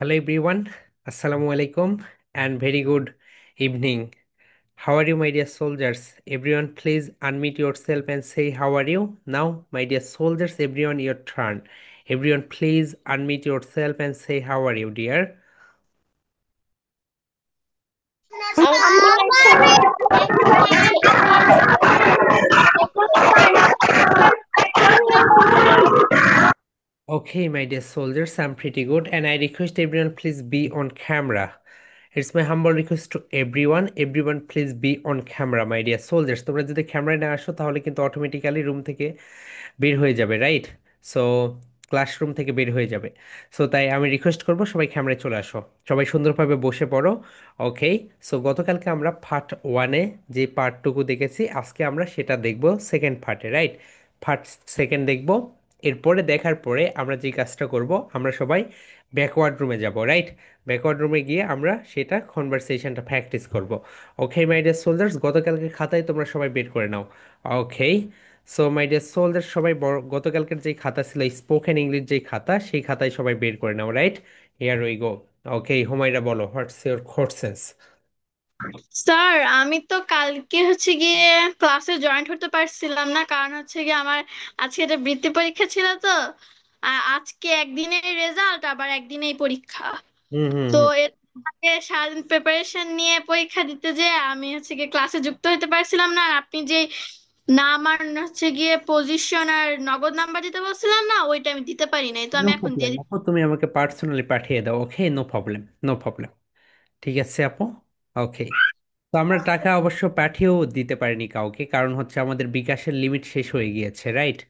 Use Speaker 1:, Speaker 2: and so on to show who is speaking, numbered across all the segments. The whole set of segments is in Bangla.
Speaker 1: Hello everyone, Assalamu alaikum and very good evening. How are you, my dear soldiers? Everyone, please unmute yourself and say how are you? Now, my dear soldiers, everyone, your turn. Everyone, please unmute yourself and say how are you, dear?
Speaker 2: I'm fine, sir. Thank you for asking.
Speaker 1: Okay, my dear soldiers, I'm pretty good, and I request everyone please be on camera. It's my humble request to everyone. Everyone please be on camera, my dear soldiers. তোমরা যদি ক্যামেরায় না আসো তাহলে কিন্তু অটোমেটিক্যালি রুম থেকে বের হয়ে যাবে, রাইট? সো ক্লাসরুম থেকে বের হয়ে যাবে। সো তাই আমি রিকোয়েস্ট করব সবাই ক্যামেরায় চলে আসো। সবাই সুন্দরভাবে বসে পড়ো। ওকে। সো গতকালকে আমরা পার্ট ওয়ানে যে পার্টটুকু দেখেছি, আজকে আমরা সেটা দেখব সেকেন্ড পার্টে, রাইট? পার্ট সেকেন্ড দেখব। এরপরে দেখার পরে আমরা যে কাজটা করব, আমরা সবাই ব্যাকওয়ার্ড রুমে যাব, রাইট? ব্যাকওয়ার্ড রুমে গিয়ে আমরা সেটা কনভারসেশনটা প্র্যাকটিস করব। ওকে মাই ডিয়ার সোলজার্স, গতকালকে খাতায় তোমরা সবাই বের করে নাও। ওকে। সো মাই ডিয়ার সোলজার্স, সবাই গতকালকের যে খাতা ছিল স্পোকেন ইংলিশ যে খাতা, সেই খাতায় সবাই বের করে নাও, right? Here we go. Okay, Humayra বলো, হোয়াটস ইওর কোশ্চেন্স?
Speaker 2: স্যার, আমি তো কালকে গিয়ে ক্লাসে জয়েন্ট হতে পারছিলাম না, কারণ গিয়ে আমার আজকে একটা বৃত্তি পরীক্ষা ছিল তো। আজকে একদিনের রেজাল্ট, আবার একদিনেই পরীক্ষা।
Speaker 1: হুম হুম
Speaker 2: তো
Speaker 1: হুম।
Speaker 2: এর আগে সারাদিন প্রিপারেশন নিয়ে পরীক্ষা দিতে যে আমি গিয়ে ক্লাসে যুক্ত হতে পারছিলাম না। আর আপনি যে নাম আর গিয়ে পজিশন আর নগদ নাম্বার দিতে বলছিলেন না, ওইটা আমি দিতে পারি নাই, তো
Speaker 1: নো
Speaker 2: আমি এখন দিয়ে
Speaker 1: প্রবলেম
Speaker 2: দিচ্ছি।
Speaker 1: আপু, তুমি আমাকে পার্সোনালি পাঠিয়ে দাও। ওকে, নো প্রবলেম, নো প্রবলেম। ঠিক আছে আপু। ওকে। তো আমরা টাকা অবশ্য পাঠিয়েও দিতে পারিনি কাউকে, কারণ হচ্ছে আমাদের বিকাশের লিমিট শেষ হয়ে গিয়েছে, রাইট?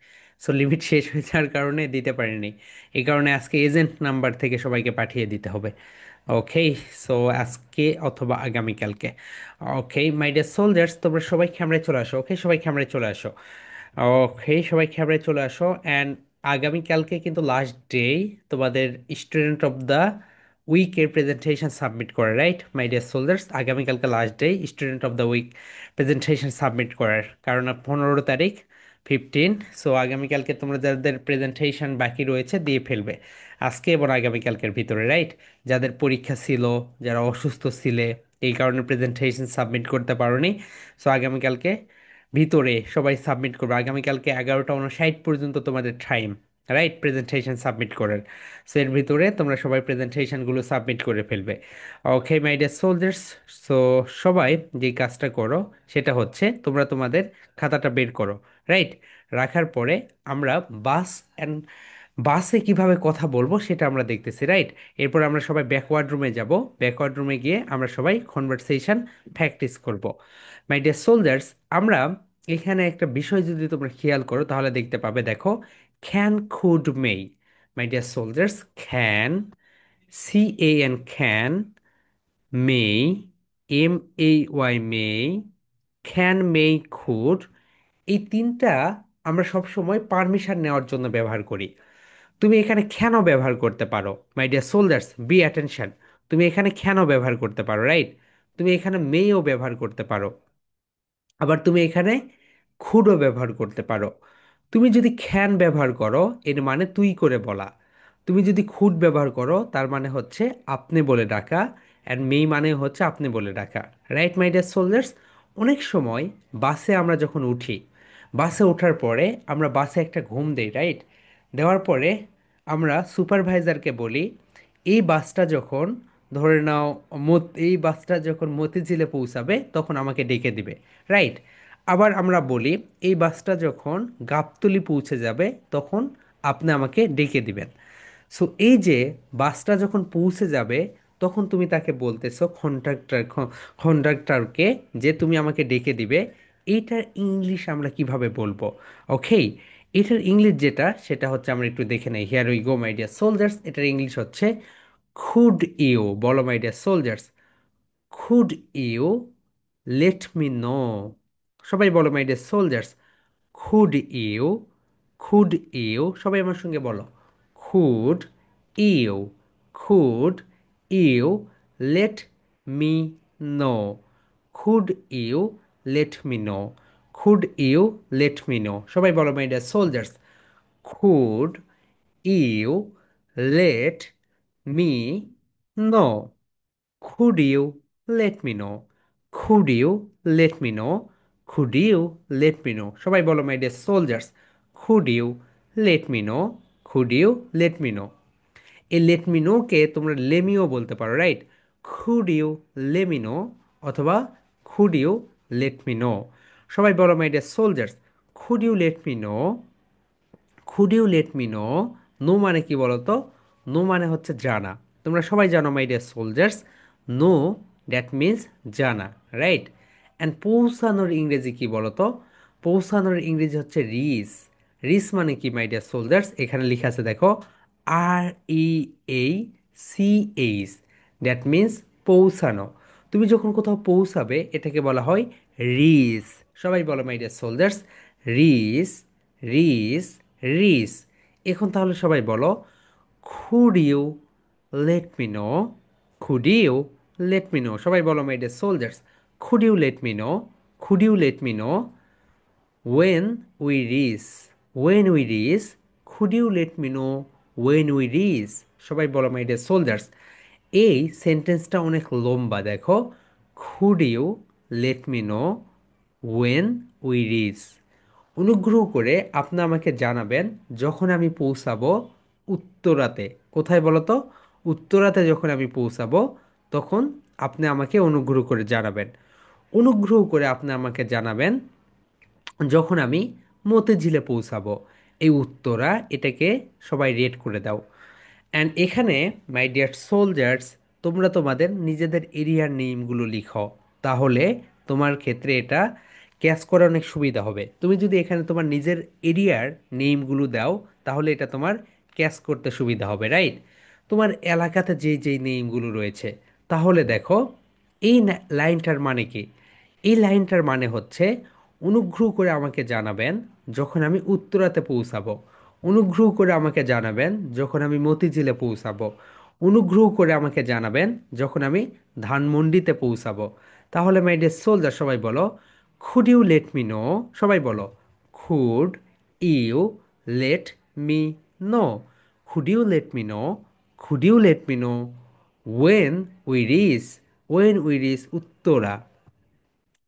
Speaker 1: সো লিমিট শেষ হয়ে যাওয়ার কারণে দিতে পারিনি। এই কারণে আজকে এজেন্ট নাম্বার থেকে সবাইকে পাঠিয়ে দিতে হবে। ওকে। সো আজকে অথবা আগামীকালকে। ওকে মাই ডিয়ার সোলজার্স, তোমরা সবাই ক্যামেরায় চলে আসো। ওকে, সবাই ক্যামেরায় চলে আসো। ওকে, সবাই ক্যামেরায় চলে আসো। অ্যান্ড আগামীকালকে কিন্তু লাস্ট ডে তোমাদের স্টুডেন্ট অফ দ্য উইকের প্রেজেন্টেশন সাবমিট করে, রাইট মাই ডিয়ার সোলজার্স? আগামীকালকে last day student of the week presentation submit করার, কারণ 15 তারিখ 15। সো আগামীকালকে তোমরা যাদের প্রেজেন্টেশন বাকি রয়েছে দিয়ে ফেলবে আজকে এবং আগামীকালকের ভিতরে, রাইট? যাদের পরীক্ষা ছিল, যারা অসুস্থ ছিলে, এই কারণে প্রেজেন্টেশন সাবমিট করতে পারোনি, সো আগামীকালকে ভিতরে সবাই সাবমিট করবে। আগামীকালকে 11টা 59 পর্যন্ত তোমাদের টাইম, রাইট, প্রেজেন্টেশন সাবমিট করার। সো এর ভিতরে তোমরা সবাই প্রেজেন্টেশনগুলো সাবমিট করে ফেলবে। ওকে মাই ডিয়ার সোলজার্স। সো সবাই যে কাজটা করো সেটা হচ্ছে তোমরা তোমাদের খাতাটা বের করো, রাইট? রাখার পরে আমরা বাস অ্যান্ড বাসে কিভাবে কথা বলবো সেটা আমরা দেখতেছি, রাইট? এরপর আমরা সবাই ব্যাকওয়ার্ড রুমে যাব। ব্যাকওয়ার্ড রুমে গিয়ে আমরা সবাই কনভারসেশন প্র্যাকটিস করব। মাই ডিয়ার সোলজার্স, আমরা এখানে একটা বিষয় যদি তোমরা খেয়াল করো তাহলে দেখতে পাবে, দেখো, can could may. My dear soldiers, can, CAN can, may, MAY may, can, may, could, এই তিনটা আমরা সব সময় পারমিশন নেওয়ার জন্য ব্যবহার করি। তুমি এখানে ক্যানও ব্যবহার করতে পারো, my dear soldiers, be attention. তুমি এখানে ক্যানও ব্যবহার করতে পারো, রাইট? তুমি এখানে মেয়েও ব্যবহার করতে পারো। আবার তুমি এখানে খুডও ব্যবহার করতে পারো। তুমি যদি ক্যান ব্যবহার করো এর মানে তুই করে বলা। তুমি যদি খুড ব্যবহার করো তার মানে হচ্ছে আপনি বলে ডাকা। অ্যান্ড মেই মানে হচ্ছে আপনি বলে ডাকা, রাইট মাই ডিয়ার সোলজার্স? অনেক সময় বাসে আমরা যখন উঠি, বাসে ওঠার পরে আমরা বাসে একটা ঘুম দেই, রাইট? দেওয়ার পরে আমরা সুপারভাইজারকে বলি এই বাসটা যখন, ধরে নাও, এই বাসটা যখন মতিঝিলে পৌঁছাবে তখন আমাকে ডেকে দিবে, রাইট? আবার আমরা বলি এই বাসটা যখন গাবতলী পৌঁছে যাবে তখন আপনি আমাকে ডেকে দিবেন। সো এই যে বাসটা যখন পৌঁছে যাবে তখন তুমি তাকে বলতেছো কন্ডাক্টরকে যে তুমি আমাকে ডেকে দিবে। এইটার ইংলিশ আমরা কিভাবে বলবো? ওকে, এটার ইংলিশ যেটা সেটা হচ্ছে, আমরা একটু দেখে নেই। Here we go my dear soldiers, এটার ইংলিশ হচ্ছে খুড ইউ। বলো my dear soldiers, could you let me know. সবাই বলো my dear soldiers, could you, could you, সবাই আমার সঙ্গে বলো, could you, could you let me know, could you let me know, could you let me know. সবাই বলো my dear soldiers, could you let me No. Could you let me know? Could you let me know? Could you let me know? সবাই বলো my dear soldiers, could you let me know? Could you let me know? এই লেট মি নো কে তোমরা লেমিও বলতে পারো, right? Could you lemme know অথবা could you let me know. সবাই বলো my dear soldiers, could you let me know? Could you let me know? Know মানে কি বলো তো? নো মানে হচ্ছে জানা। তোমরা সবাই জানো my dear soldiers, know that means জানা, রাইট? অ্যান্ড পৌঁছানোর ইংরেজি কি বলো তো? পৌঁছানোর ইংরেজি হচ্ছে রিস। রিস মানে কি মাই ডিয়ার সোলজার্স? এখানে লেখা আছে দেখো, REACH, দ্যাট মিন্স পৌঁছানো। তুমি যখন কোথাও পৌঁছাবে এটাকে বলা হয় রিস। সবাই বলো মাই ডিয়ার সোলজার্স, রিস, রিস, রিস। এখন তাহলে সবাই বলো, could you let me know? Could you let me know? সবাই বলো my dear soldiers, could you let me know? Could you let me know? When we reach, when we reach, could you let me know when we reach? সবাই বলো মাই ডিয়ার সোলজার্স। এই সেন্টেন্সটা অনেক লম্বা, দেখো, could you let me know when we reach? অনুগ্রহ করে আপনি আমাকে জানাবেন যখন আমি পৌঁছাবো উত্তরাতে। কোথায় বলো তো? উত্তরাতে যখন আমি পৌঁছাবো তখন আপনি আমাকে অনুগ্রহ করে জানাবেন। অনুগ্রহ করে আপনি আমাকে জানাবেন যখন আমি মতিঝিলে পৌঁছাবো। এই উত্তরা এটাকে সবাই রেট করে দাও। অ্যান্ড এখানে মাই ডিয়ার সোলজার্স, তোমরা তোমাদের নিজেদের এরিয়ার নেমগুলো লিখো, তাহলে তোমার ক্ষেত্রে এটা ক্যাচ করা অনেক সুবিধা হবে। তুমি যদি এখানে তোমার নিজের এরিয়ার নেমগুলো দাও তাহলে এটা তোমার ক্যাচ করতে সুবিধা হবে, রাইট? তোমার এলাকাতে যেই যেই নেমগুলো রয়েছে, তাহলে দেখো এই লাইনটার মানে কি? এই লাইনটার মানে হচ্ছে, অনুগ্রহ করে আমাকে জানাবেন যখন আমি উত্তরাতে পৌঁছাবো। অনুগ্রহ করে আমাকে জানাবেন যখন আমি মতিঝিলে পৌঁছাবো। অনুগ্রহ করে আমাকে জানাবেন যখন আমি ধানমন্ডিতে পৌঁছাবো। তাহলে মাই ডিয়ার সোলজার, সবাই বলো, could you let me know? সবাই বলো, could you let me know? Could you let me know? Could you let me know when we reach? When we reach Uttara.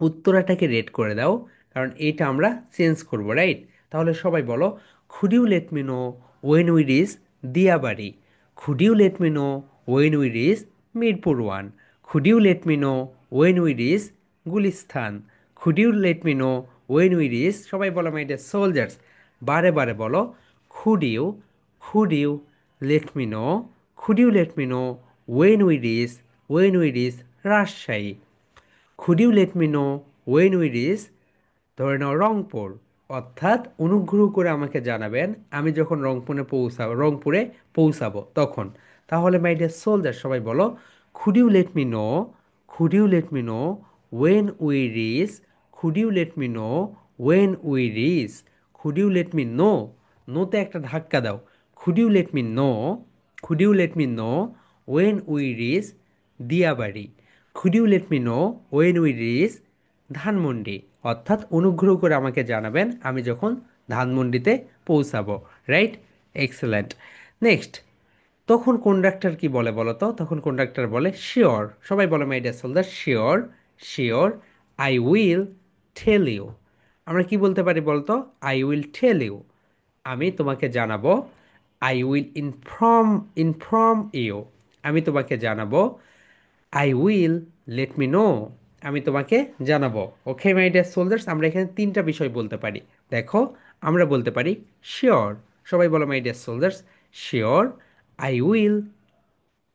Speaker 1: উত্তরাটাকে রেড করে দাও, কারণ এইটা আমরা চেঞ্জ করব, রাইট? তাহলে সবাই বলো, could you let me know when we reach Diabari? Could you let me know when we reach Mirpur one? Could you let me know when we reach Gulistan? Could you let me know when we reach, সবাই বলো মাই ডিয়ার সোলজার্স, বারে বারে বলো, could you, could you let me know? Could you let me know when we reach, when we reach Rajshahi? Could you let me know when we reach, ধরে নাও রংপুর? অর্থাৎ অনুগ্রহ করে আমাকে জানাবেন আমি যখন রংপুরে পৌঁছাবো তখন। তাহলে মাই ডিয়ার সোলজার, সবাই বলো, could you let me know? Could you let me know when we reach? Could you let me know when we reach? Could you let me know? নোতে একটা ধাক্কা দাও। Could you let me know? Could you let me know when we reach Diabari? Could you let me know when we reach Dhanmondi? অর্থাৎ অনুগ্রহ করে আমাকে জানাবেন আমি যখন ধানমন্ডিতে পৌঁছাবো, রাইট? এক্সেলেন্ট। নেক্সট, তখন কন্ডাক্টর কি বলে বলো তো? তখন কন্ডাক্টর বলে শিওর। সবাই বলো my dear soldier, sure, sure, I will tell you. আমরা কি বলতে পারি বলতো? আই উইল টেল ইউ, আমি তোমাকে জানাবো। I will inform, inform you, আমি তোমাকে জানাবো। I will let me know, আমি তোমাকে জানাবো। ওকে মাই ডিয়ার সোলজার্স, আমরা এখানে তিনটা বিষয় বলতে পারি। দেখো, আমরা বলতে পারি শিওর। সবাই বলো my dear soldiers, sure, I will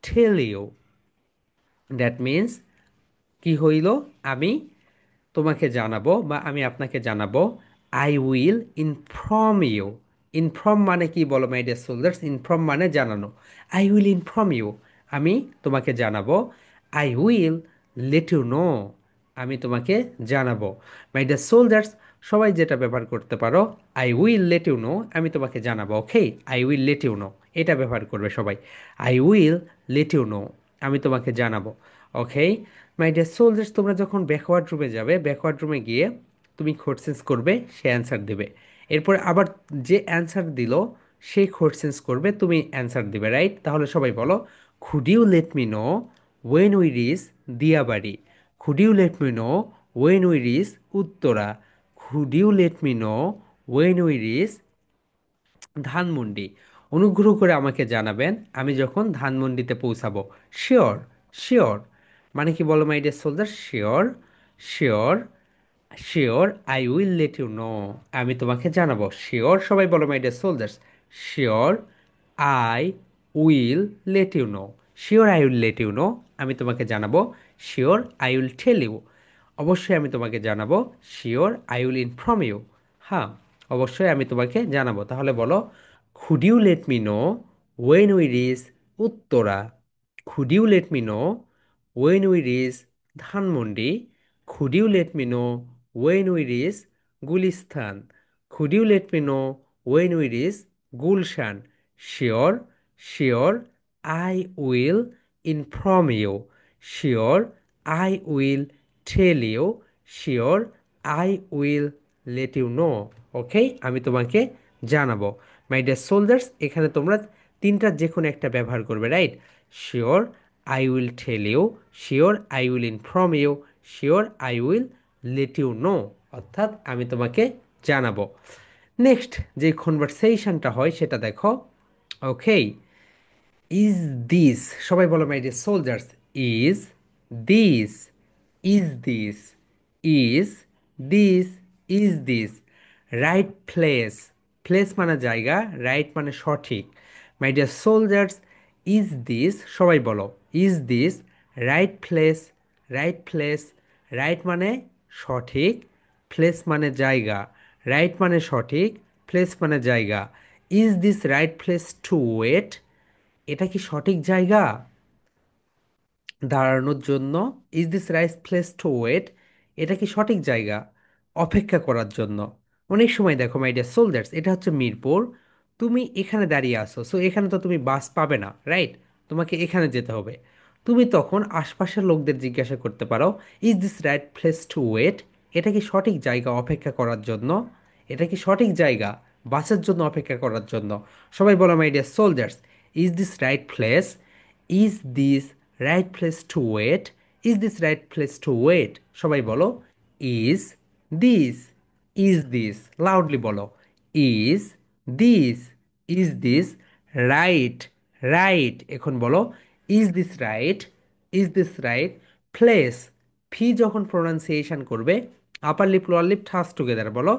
Speaker 1: tell you. That means কি হইল? আমি তোমাকে জানাবো বা আমি আপনাকে জানাবো। I will inform you. Inform মানে কি বলো মাই ডিয়ার সোলজার্স? ইনফর্ম মানে জানানো। আই উইল ইনফর্ম ইউ, আমি তোমাকে জানাবো। I will let you know, আমি তোমাকে জানাবো। মাই ডিয়ার সোলজার্স, সবাই যেটা ব্যবহার করতে পারো, I will let you know, আমি তোমাকে জানাবো। Okay, I will let you know, এটা ব্যবহার করবে সবাই। I will let you know, আমি তোমাকে জানাবো। ওকে মাই ডিয়ার সোলজার্স, তোমরা যখন ব্যাকওয়ার্ড রুমে যাবে, ব্যাকওয়ার্ড রুমে গিয়ে তুমি কোশ্চেন্স করবে, সে অ্যান্সার দেবে। এরপর আবার যে অ্যান্সার দিল সেই কোশ্চেন্স করবে, তুমি অ্যান্সার দিবে, রাইট? তাহলে সবাই বলো, Could you let me know when we reach Diabari? Could you let me know when we reach Uttara? Could you let me know when we reach Dhanmondi? অনুগ্রহ করে আমাকে জানাবেন আমি যখন ধানমন্ডিতে পৌঁছাবো। শিওর, শিওর মানে কি বলো my dear soldier? Sure, sure, sure I will let you know. আমি তোমাকে জানাবো। শিওর, সবাই বলো my dear soldiers. Sure I will let you know. Sure I will let you know. আমি তোমাকে জানাবো। Sure I will tell you. অবশ্যই আমি তোমাকে জানাবো। Sure I will inform you. হ্যাঁ, অবশ্যই আমি তোমাকে জানাবো। তাহলে বলো, could you let me know when we reach Uttara? Could you let me know when we reach Dhanmondi? Could you let me know when we reach Gulistan? Could you let me know when we reach Gulshan? Sure, sure I will inform you. Sure I will tell you. Sure I will let you know. Okay, আমি তোমাকে জানাবো। মাই ডিয়ার সোলজার্স, এখানে তোমরা তিনটার যে কোনো একটা ব্যবহার করবে, right? Sure I will tell you, sure I will inform you, sure I will let you know, অর্থাৎ আমি তোমাকে জানাবো। নেক্সট যে কনভারসেশনটা হয় সেটা দেখো। ওকে, ইজ দিস, সবাই বলো my dear soldiers. Is this, is this, is this, is this right place? Place মানে জায়গা, রাইট মানে সঠিক। My dear soldiers, is this, সবাই বলো, is this right place? Right place, right মানে সঠিক, প্লেস মানে জায়গা। রাইট মানে সঠিক, প্লেস মানে জায়গা। Is this right place to wait? এটা কি সঠিক জায়গা দাঁড়ানোর জন্য? Is this right place to wait? এটা কি সঠিক জায়গা অপেক্ষা করার জন্য? অনেক সময় দেখো মাই ডিয়ার সোলজার্স, এটা হচ্ছে মিরপুর, তুমি এখানে দাঁড়িয়ে আসো, সো এখানে তো তুমি বাস পাবে না, রাইট? তোমাকে এখানে যেতে হবে। তুমি তখন আশপাশের লোকদের জিজ্ঞাসা করতে পারো, is this right place to wait? এটা কি সঠিক জায়গা অপেক্ষা করার জন্য? এটা কি সঠিক জায়গা বাসের জন্য অপেক্ষা করার জন্য? সবাই বলো my dear soldiers, is this right place? Is this right place to wait? Is this right place to wait? সবাই বলো, is this, is this, loudly বলো, is this, is this right? Right, এখন বলো, is this right? Is this right place? ফি যখন প্রোনাউন্সিয়েশন করবে, আপার লিপ লোয়ার লিপ ঠাস টুগেদার বলো,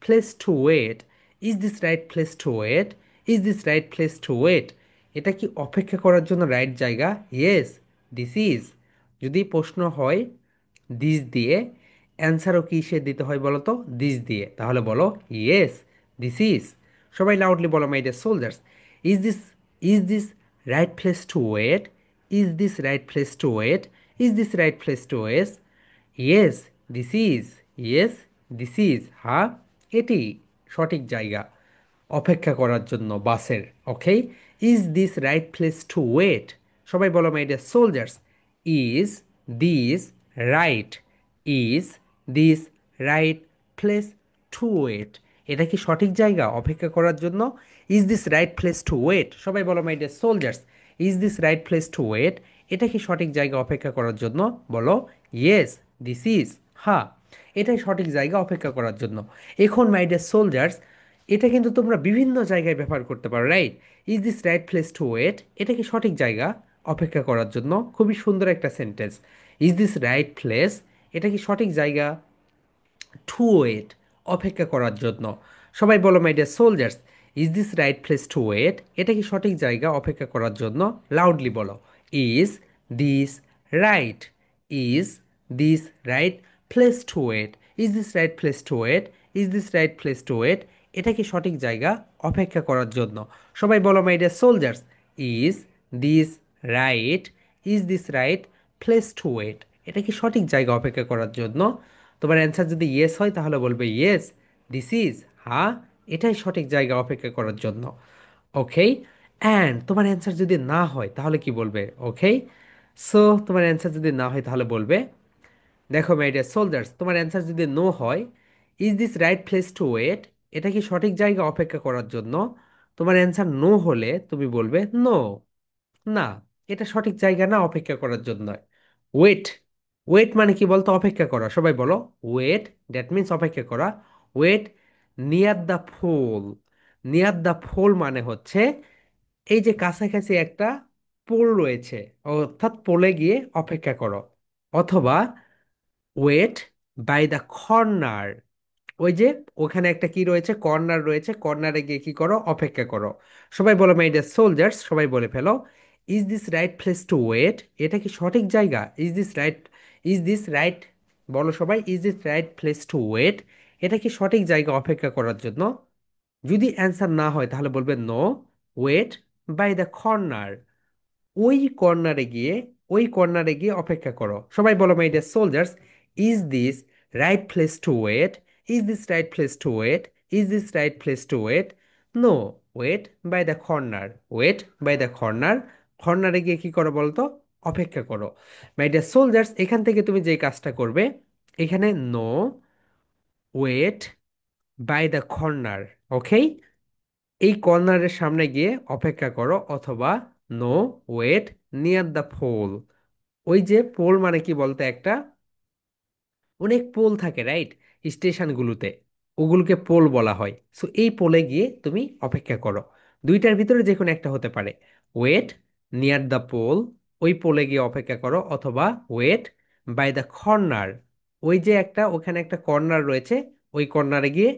Speaker 1: place to wait. Is this right place to wait? Is this right place to wait? এটা কি অপেক্ষা করার জন্য রাইট জায়গা? Yes, this is. যদি প্রশ্ন হয় দিস দিয়ে, অ্যান্সারও কি সে দিতে হয় বলো তো? দিস দিয়ে। তাহলে বলো, ইয়েস, দিস ইজ। সবাই লাউডলি বলো my dear soldiers, is this, is this right place to wait? Is this right place to wait? Is this right place to wait? Yes, this is. Yes, this is. হ্যাঁ, এটি সঠিক জায়গা অপেক্ষা করার জন্য বাসের। Okay, is this right place to wait? সবাই বলো my dear soldiers, is this right? Is this right place to wait? এটা কি সঠিক জায়গা অপেক্ষা করার জন্য? Is this right place to wait? সবাই বলো my dear soldiers, is this right place to wait? এটা কি সঠিক জায়গা অপেক্ষা করার জন্য? বলো, ইয়েস, দিস ইজ। হ্যাঁ, এটাই সঠিক জায়গা অপেক্ষা করার জন্য। এখন মাই ডিয়ার সোলজার্স, এটা কিন্তু তোমরা বিভিন্ন জায়গায় ব্যবহার করতে পারো, right? Is this right place to wait? এটা কি সঠিক জায়গা অপেক্ষা করার জন্য? খুবই সুন্দর একটা sentence. Is this right place? এটা কি সঠিক জায়গা টু ওয়েট অপেক্ষা করার জন্য? সবাই বলো my dear soldiers, is this right place to wait? এটা কি সঠিক জায়গা অপেক্ষা করার জন্য? লাউডলি বলো, is this right? Is this right place to wait? Is this right place to wait? Is this right place to wait? এটা কি সঠিক জায়গা অপেক্ষা করার জন্য? সবাই বলো my dear soldiers, is this right? Is this right place to wait? এটা কি সঠিক জায়গা অপেক্ষা করার জন্য? তোমার অ্যান্সার যদি ইয়েস হয় তাহলে বলবে ইয়েস, দিস ইজ। হ্যাঁ, এটাই সঠিক জায়গা অপেক্ষা করার জন্য। ওকে, অ্যান্ড তোমার অ্যান্সার যদি না হয় তাহলে কি বলবে? ওকে, সো তোমার অ্যান্সার যদি না হয় তাহলে বলবে, দেখো মাই ডিয়ার সোলজার্স, তোমার অ্যান্সার যদি নো হয়, is this right place to wait? এটা কি সঠিক জায়গা অপেক্ষা করার জন্য? তোমার অ্যান্সার নো হলে তুমি বলবে নো, না, এটা সঠিক জায়গা না অপেক্ষা করার জন্য। ওয়েট, ওয়েট মানে কি বলতো? অপেক্ষা করা। সবাই বলো ওয়েট, দ্যাট মিন্স অপেক্ষা করা। Wait near the pole. Near the pole মানে হচ্ছে এই যে কাছাকাছি একটা পোল রয়েছে, অর্থাৎ পোলে গিয়ে অপেক্ষা করো। অথবা ওয়েট বাই দ্য কর্নার, ওই যে ওখানে একটা কি রয়েছে, কর্নার রয়েছে, কর্নারে গিয়ে কি করো, অপেক্ষা করো। সবাই বলো মাই ডিয়ার সোলজার্স, সবাই বলে ফেলো, is this right place to wait? এটা কি সঠিক জায়গা? Is this right, is this right, বলো সবাই, is this right place to wait? এটা কি সঠিক জায়গা অপেক্ষা করার জন্য? যদি অ্যান্সার না হয় তাহলে বলবে no, wait by the corner. ওই কর্নারে গিয়ে, ওই কর্নারে গিয়ে অপেক্ষা করো। সবাই বলো my dear soldiers, is this right place to wait? Is this right place to wait? Is this right place to wait? No, wait by the corner. Wait by the corner, কর্নারে গিয়ে কি করো বলতো? অপেক্ষা করো। মাই ডিয়ার সোলজার্স, এখান থেকে তুমি যে কাজটা করবে, এখানে no, wait by the corner, okay, এই কর্নারের সামনে গিয়ে অপেক্ষা করো। অথবা no, wait near the pole. ওই যে পোল মানে কি বলতে, একটা অনেক পোল থাকে রাইট স্টেশনগুলোতে, ওগুলোকে পোল বলা হয়। সো এই পোলে গিয়ে তুমি অপেক্ষা করো। দুইটার ভিতরে যে কোনো একটা হতে পারে। ওয়েট নিয়ার দ্য পোল, ওই পোলে গিয়ে অপেক্ষা করো। অথবা ওয়েট বাই দ্য কর্নার, ওই যে একটা ওখানে একটা কর্নার রয়েছে, ওই কর্নারে গিয়ে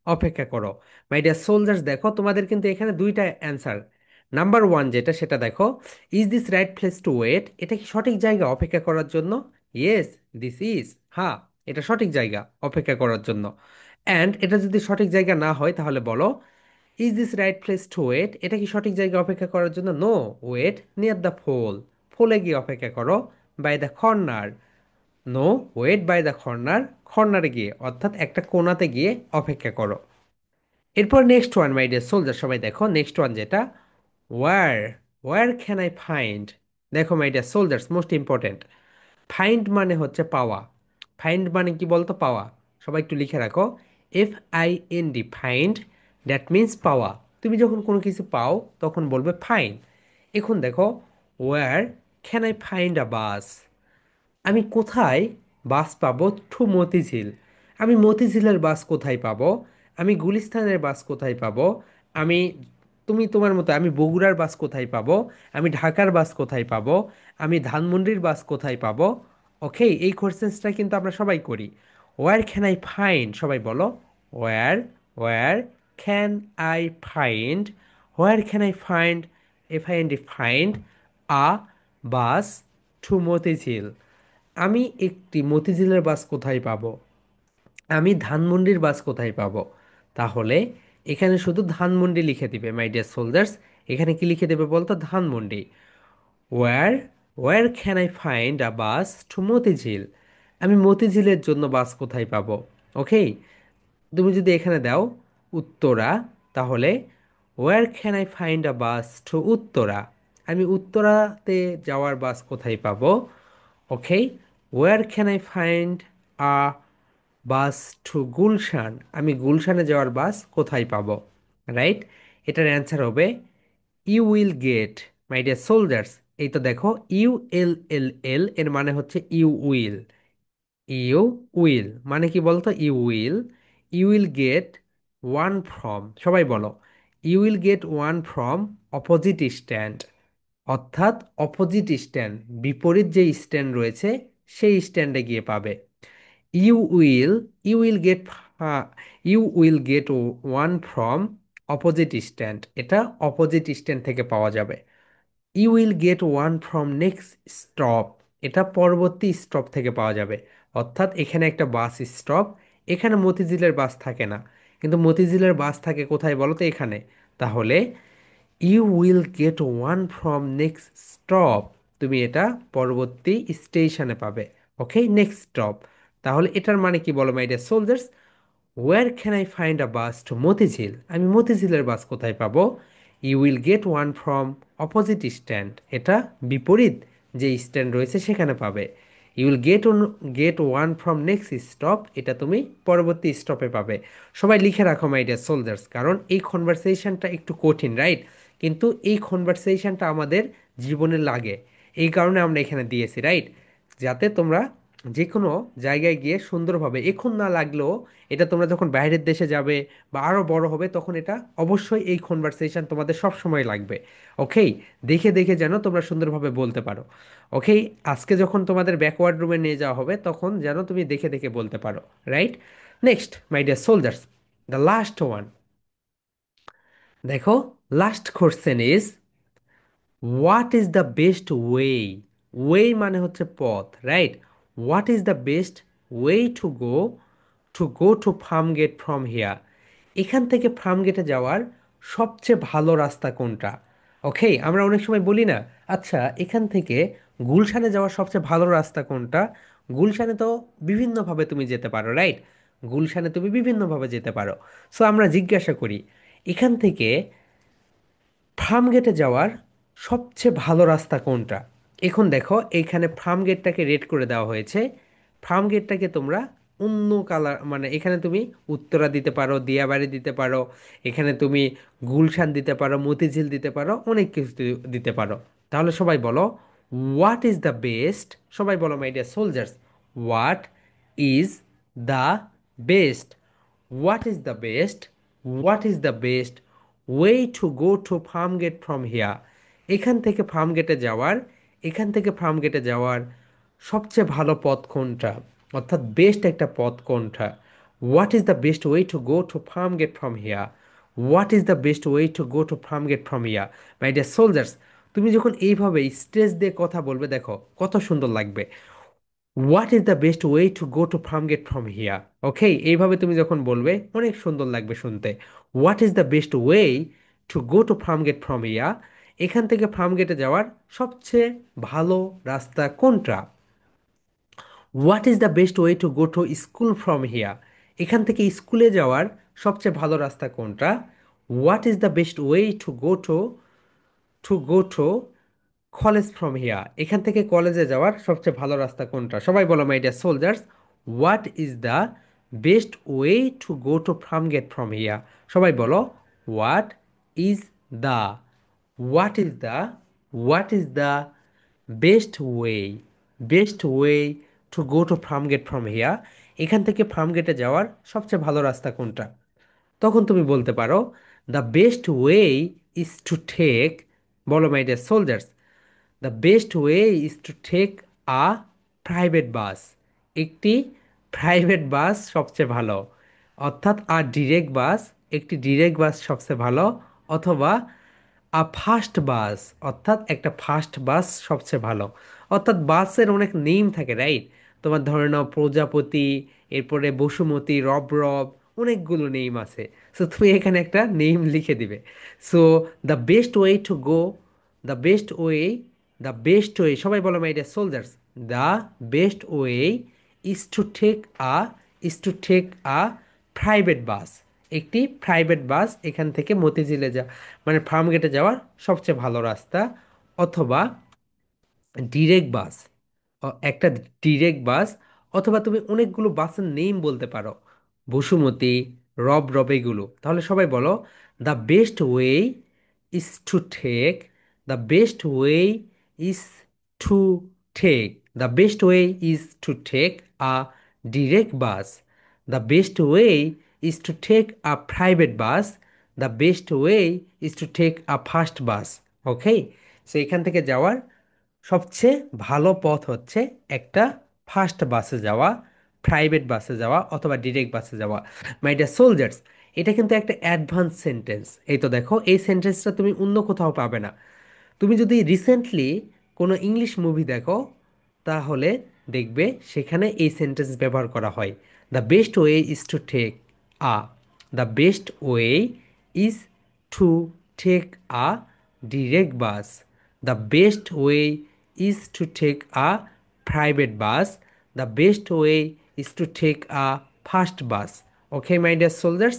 Speaker 1: অপেক্ষা করো। মাই ডিয়ার সোলজার্স, দেখো তোমাদের কিন্তু এখানে দুইটা অ্যান্সার। নাম্বার ওয়ান যেটা, সেটা দেখো, is this right place to wait? এটা কি সঠিক জায়গা অপেক্ষা করার জন্য? ইয়েস, দিস ইজ, হ্যাঁ, এটা সঠিক জায়গা অপেক্ষা করার জন্য। অ্যান্ড এটা যদি সঠিক জায়গা না হয় তাহলে বলো, is this right place to wait? এটা কি সঠিক জায়গা অপেক্ষা করার জন্য? No, wait near the pole. পোলে গিয়ে অপেক্ষা করো। By the corner, no, wait by the corner, কর্নারে গিয়ে অর্থাৎ একটা কোণাতে গিয়ে অপেক্ষা করো। এরপর next one my dear soldier, সবাই দেখো নেক্সট ওয়ান যেটা, where, where can I find? দেখো my dear soldiers, most important. Find মানে হচ্ছে পাওয়া। ফাইন্ড মানে কি বলতো? পাওয়া। সবাই একটু লিখে রাখো, FIND, ফাইন্ড, দ্যাট মিন্স পাওয়া। তুমি যখন কোনো কিছু পাও তখন বলবে ফাইন্ড। এখন দেখো, where can I find a bus? আমি কোথায় বাস পাবো টু মতিঝিল? আমি মতিঝিলের বাস কোথায় পাবো? আমি গুলিস্তানের বাস কোথায় পাবো? আমি, তুমি তোমার মতো, আমি বগুড়ার বাস কোথায় পাবো? আমি ঢাকার বাস কোথায় পাবো? আমি ধানমন্ডির বাস কোথায় পাবো? ওকে, এই কোশ্চেন্সটা কিন্তু আমরা সবাই করি। Where can I find? সবাই বলো, where, where can I find, where can I find, FIND, find a bus to Motijheel? আমি একটি মতিঝিলের বাস কোথায় পাবো? আমি ধানমন্ডির বাস কোথায় পাবো? তাহলে এখানে শুধু ধানমন্ডি লিখে দিবে মাই ডিয়ার সোলজার্স। এখানে কি লিখে দেবে বলতো? Dhanmondi. Where, where can I find a bus to Motijheel? আমি মতিঝিলের জন্য বাস কোথায় পাবো? ওকে, তুমি যদি এখানে দাও উত্তরা, তাহলে where can I find a bus to Uttara? আমি উত্তরাতে যাওয়ার বাস কোথায় পাবো? Okay, where can I find a bus to Gulshan? আমি গুলশানে যাওয়ার বাস কোথায় পাবো? রাইট, এটার অ্যান্সার হবে you will get. My dear soldiers, এই তো দেখো, ULLL এর মানে হচ্ছে ইউ উইল। ইউ উইল মানে কি বলতো? You will, you will get one from, সবাই বলো, you will get one from opposite stand. অর্থাৎ অপোজিট স্ট্যান্ড, বিপরীত যে স্ট্যান্ড রয়েছে সেই স্ট্যান্ডে গিয়ে পাবে। You will, you will get, you will get one from opposite stand, এটা অপোজিট স্ট্যান্ড থেকে পাওয়া যাবে। You will get one from next stop, এটা পরবর্তী স্টপ থেকে পাওয়া যাবে। অর্থাৎ এখানে একটা বাস স্টপ, এখানে মতিঝিলের বাস থাকে না, কিন্তু মতিঝিলের বাস থাকে কোথায় বলো তো? এখানে। তাহলে you will get one from next stop, তুমি এটা পরবর্তী স্টেশনে পাবে। Okay, next stop. তাহলে এটার মানে কি বলো my dear soldiers? Where can I find a bus to Motijheel? আমি মতিঝিলের বাস কোথায় পাবো? You will get one from opposite stand, এটা বিপরীত যে স্ট্যান্ড রয়েছে সেখানে পাবে। You will get one from next stop, এটা তুমি পরবর্তী স্টপে পাবে। সবাই লিখে রাখো মাই ডিয়ার সোলজার্স, কারণ এই কনভারসেশনটা একটু কঠিন রাইট, কিন্তু এই কনভারসেশনটা আমাদের জীবনে লাগে, এই কারণে আমরা এখানে দিয়েছি, রাইট? যাতে তোমরা যে কোনো জায়গায় গিয়ে সুন্দরভাবে, এখন না লাগলেও এটা তোমরা যখন বাইরের দেশে যাবে বা আরও বড় হবে তখন এটা অবশ্যই এই কনভারসেশন তোমাদের সব সময় লাগবে। ওকে, দেখে দেখে যেন তোমরা সুন্দরভাবে বলতে পারো। ওকে, আজকে যখন তোমাদের ব্যাকওয়ার্ড রুমে নিয়ে যাওয়া হবে তখন যেন তুমি দেখে দেখে বলতে পারো, right? Next my dear soldiers, the last one. দেখো, last question is what is the best way. Way মানে হচ্ছে পথ, right? What is the best way to go to Farmgate from here. এখান থেকে ফার্ম গেটে যাওয়ার সবচেয়ে ভালো রাস্তা কোনটা? ওকে, আমরা অনেক সময় বলি না, আচ্ছা এখান থেকে গুলশানে যাওয়ার সবচেয়ে ভালো রাস্তা কোনটা? গুলশানে তো বিভিন্নভাবে তুমি যেতে পারো, রাইট? গুলশানে তুমি বিভিন্নভাবে যেতে পারো। সো আমরা জিজ্ঞাসা করি, এখান থেকে ফার্ম গেটে যাওয়ার সবচেয়ে ভালো রাস্তা কোনটা? এখন দেখো, এইখানে ফার্ম গেটটাকে রেড করে দেওয়া হয়েছে। ফার্ম গেটটাকে তোমরা অন্য কালার, মানে এখানে তুমি উত্তরা দিতে পারো, দিয়াবাড়ি দিতে পারো, এখানে তুমি গুলশান দিতে পারো, মতিঝিল দিতে পারো, অনেক কিছু দিতে পারো। তাহলে সবাই বলো, হোয়াট ইজ দ্য বেস্ট, সবাই বলো my dear soldiers, what is the best, what is the best, what is the best way to go to Farmgate from here. এখান থেকে ফার্ম গেটে যাওয়ার, এখান থেকে ফার্ম গেটে যাওয়ার সবচেয়ে ভালো পথ কোনটা, অর্থাৎ বেস্ট একটা পথ কোনটা? What is the best way to go to Farmgate from here, what is the best way to go to Farmgate from here. My dear soldiers, তুমি যখন এইভাবে স্ট্রেস দিয়ে কথা বলবে দেখো কত সুন্দর লাগবে। What is the best way to go to Farmgate from here. Okay, এইভাবে তুমি যখন বলবে অনেক সুন্দর লাগবে শুনতে। What is the best way to go to Farmgate from here. এখান থেকে ফার্ম গেটে যাওয়ার সবচেয়ে ভালো রাস্তা কোনটা? What is the best way to go to school from here. এখান থেকে স্কুলে যাওয়ার সবচেয়ে ভালো রাস্তা কোনটা? What is the best way to go to college from here. এখান থেকে কলেজে যাওয়ার সবচেয়ে ভালো রাস্তা কোনটা? সবাই বলো my dear soldiers, what is the best way to go to Farmgate from here. সবাই বলো, what is the, what is the, what is the best way, best way to go to Farmgate from here. এখান থেকে ফার্ম গেটে যাওয়ার সবচেয়ে ভালো রাস্তা কোনটা? তখন তুমি বলতে পারো, the best way is to take, বলো my dear soldiers, the best way is to take a private bus. একটি প্রাইভেট বাস সবচেয়ে ভালো, অর্থাৎ আর ডিরেক্ট বাস, একটি ডিরেক্ট বাস সবচেয়ে ভালো, অথবা ফাস্ট বাস, অর্থাৎ একটা ফাস্ট বাস সবচেয়ে ভালো। অর্থাৎ বাসের অনেক নেম থাকে, রাইট? তোমার ধরে নাও প্রজাপতি, এরপরে বসুমতী, রব, অনেকগুলো নেম আছে। সো তুমি এখানে একটা নেম লিখে দিবে। So the best way to go, the best way, the best way, সবাই বলো my dear soldiers, the best way is to take a, is to take a private bus. একটি প্রাইভেট বাস এখান থেকে মতিঝিলে যা, মানে ফার্ম গেটে যাওয়ার সবচেয়ে ভালো রাস্তা, অথবা ডিরেক্ট বাস, একটা ডিরেক্ট বাস, অথবা তুমি অনেকগুলো বাসের নেম বলতে পারো, বসুমতী, রব এগুলো। তাহলে সবাই বলো, the best way is to take, the best way is to take, the best way is to take a direct bus, the best way is to take a private bus, the best way is to take a fast bus. Okay, so এখান থেকে যাওয়ার সবচেয়ে ভালো পথ হচ্ছে একটা ফাস্ট বাসে যাওয়া, প্রাইভেট বাসে যাওয়া, অথবা ডিরেক্ট বাসে যাওয়া। মাই ডিয়ার সোলজার্স, এটা কিন্তু একটা অ্যাডভান্স সেন্টেন্স। এই তো দেখো, এই সেন্টেন্সটা তুমি অন্য কোথাও পাবে না। তুমি যদি রিসেন্টলি কোনো ইংলিশ মুভি দেখো তাহলে দেখবে সেখানে এই সেন্টেন্স ব্যবহার করা হয়। The best way is to take a, the best way is to take a direct bus, the best way is to take a private bus, the best way is to take a fast bus. Okay my dear soldiers,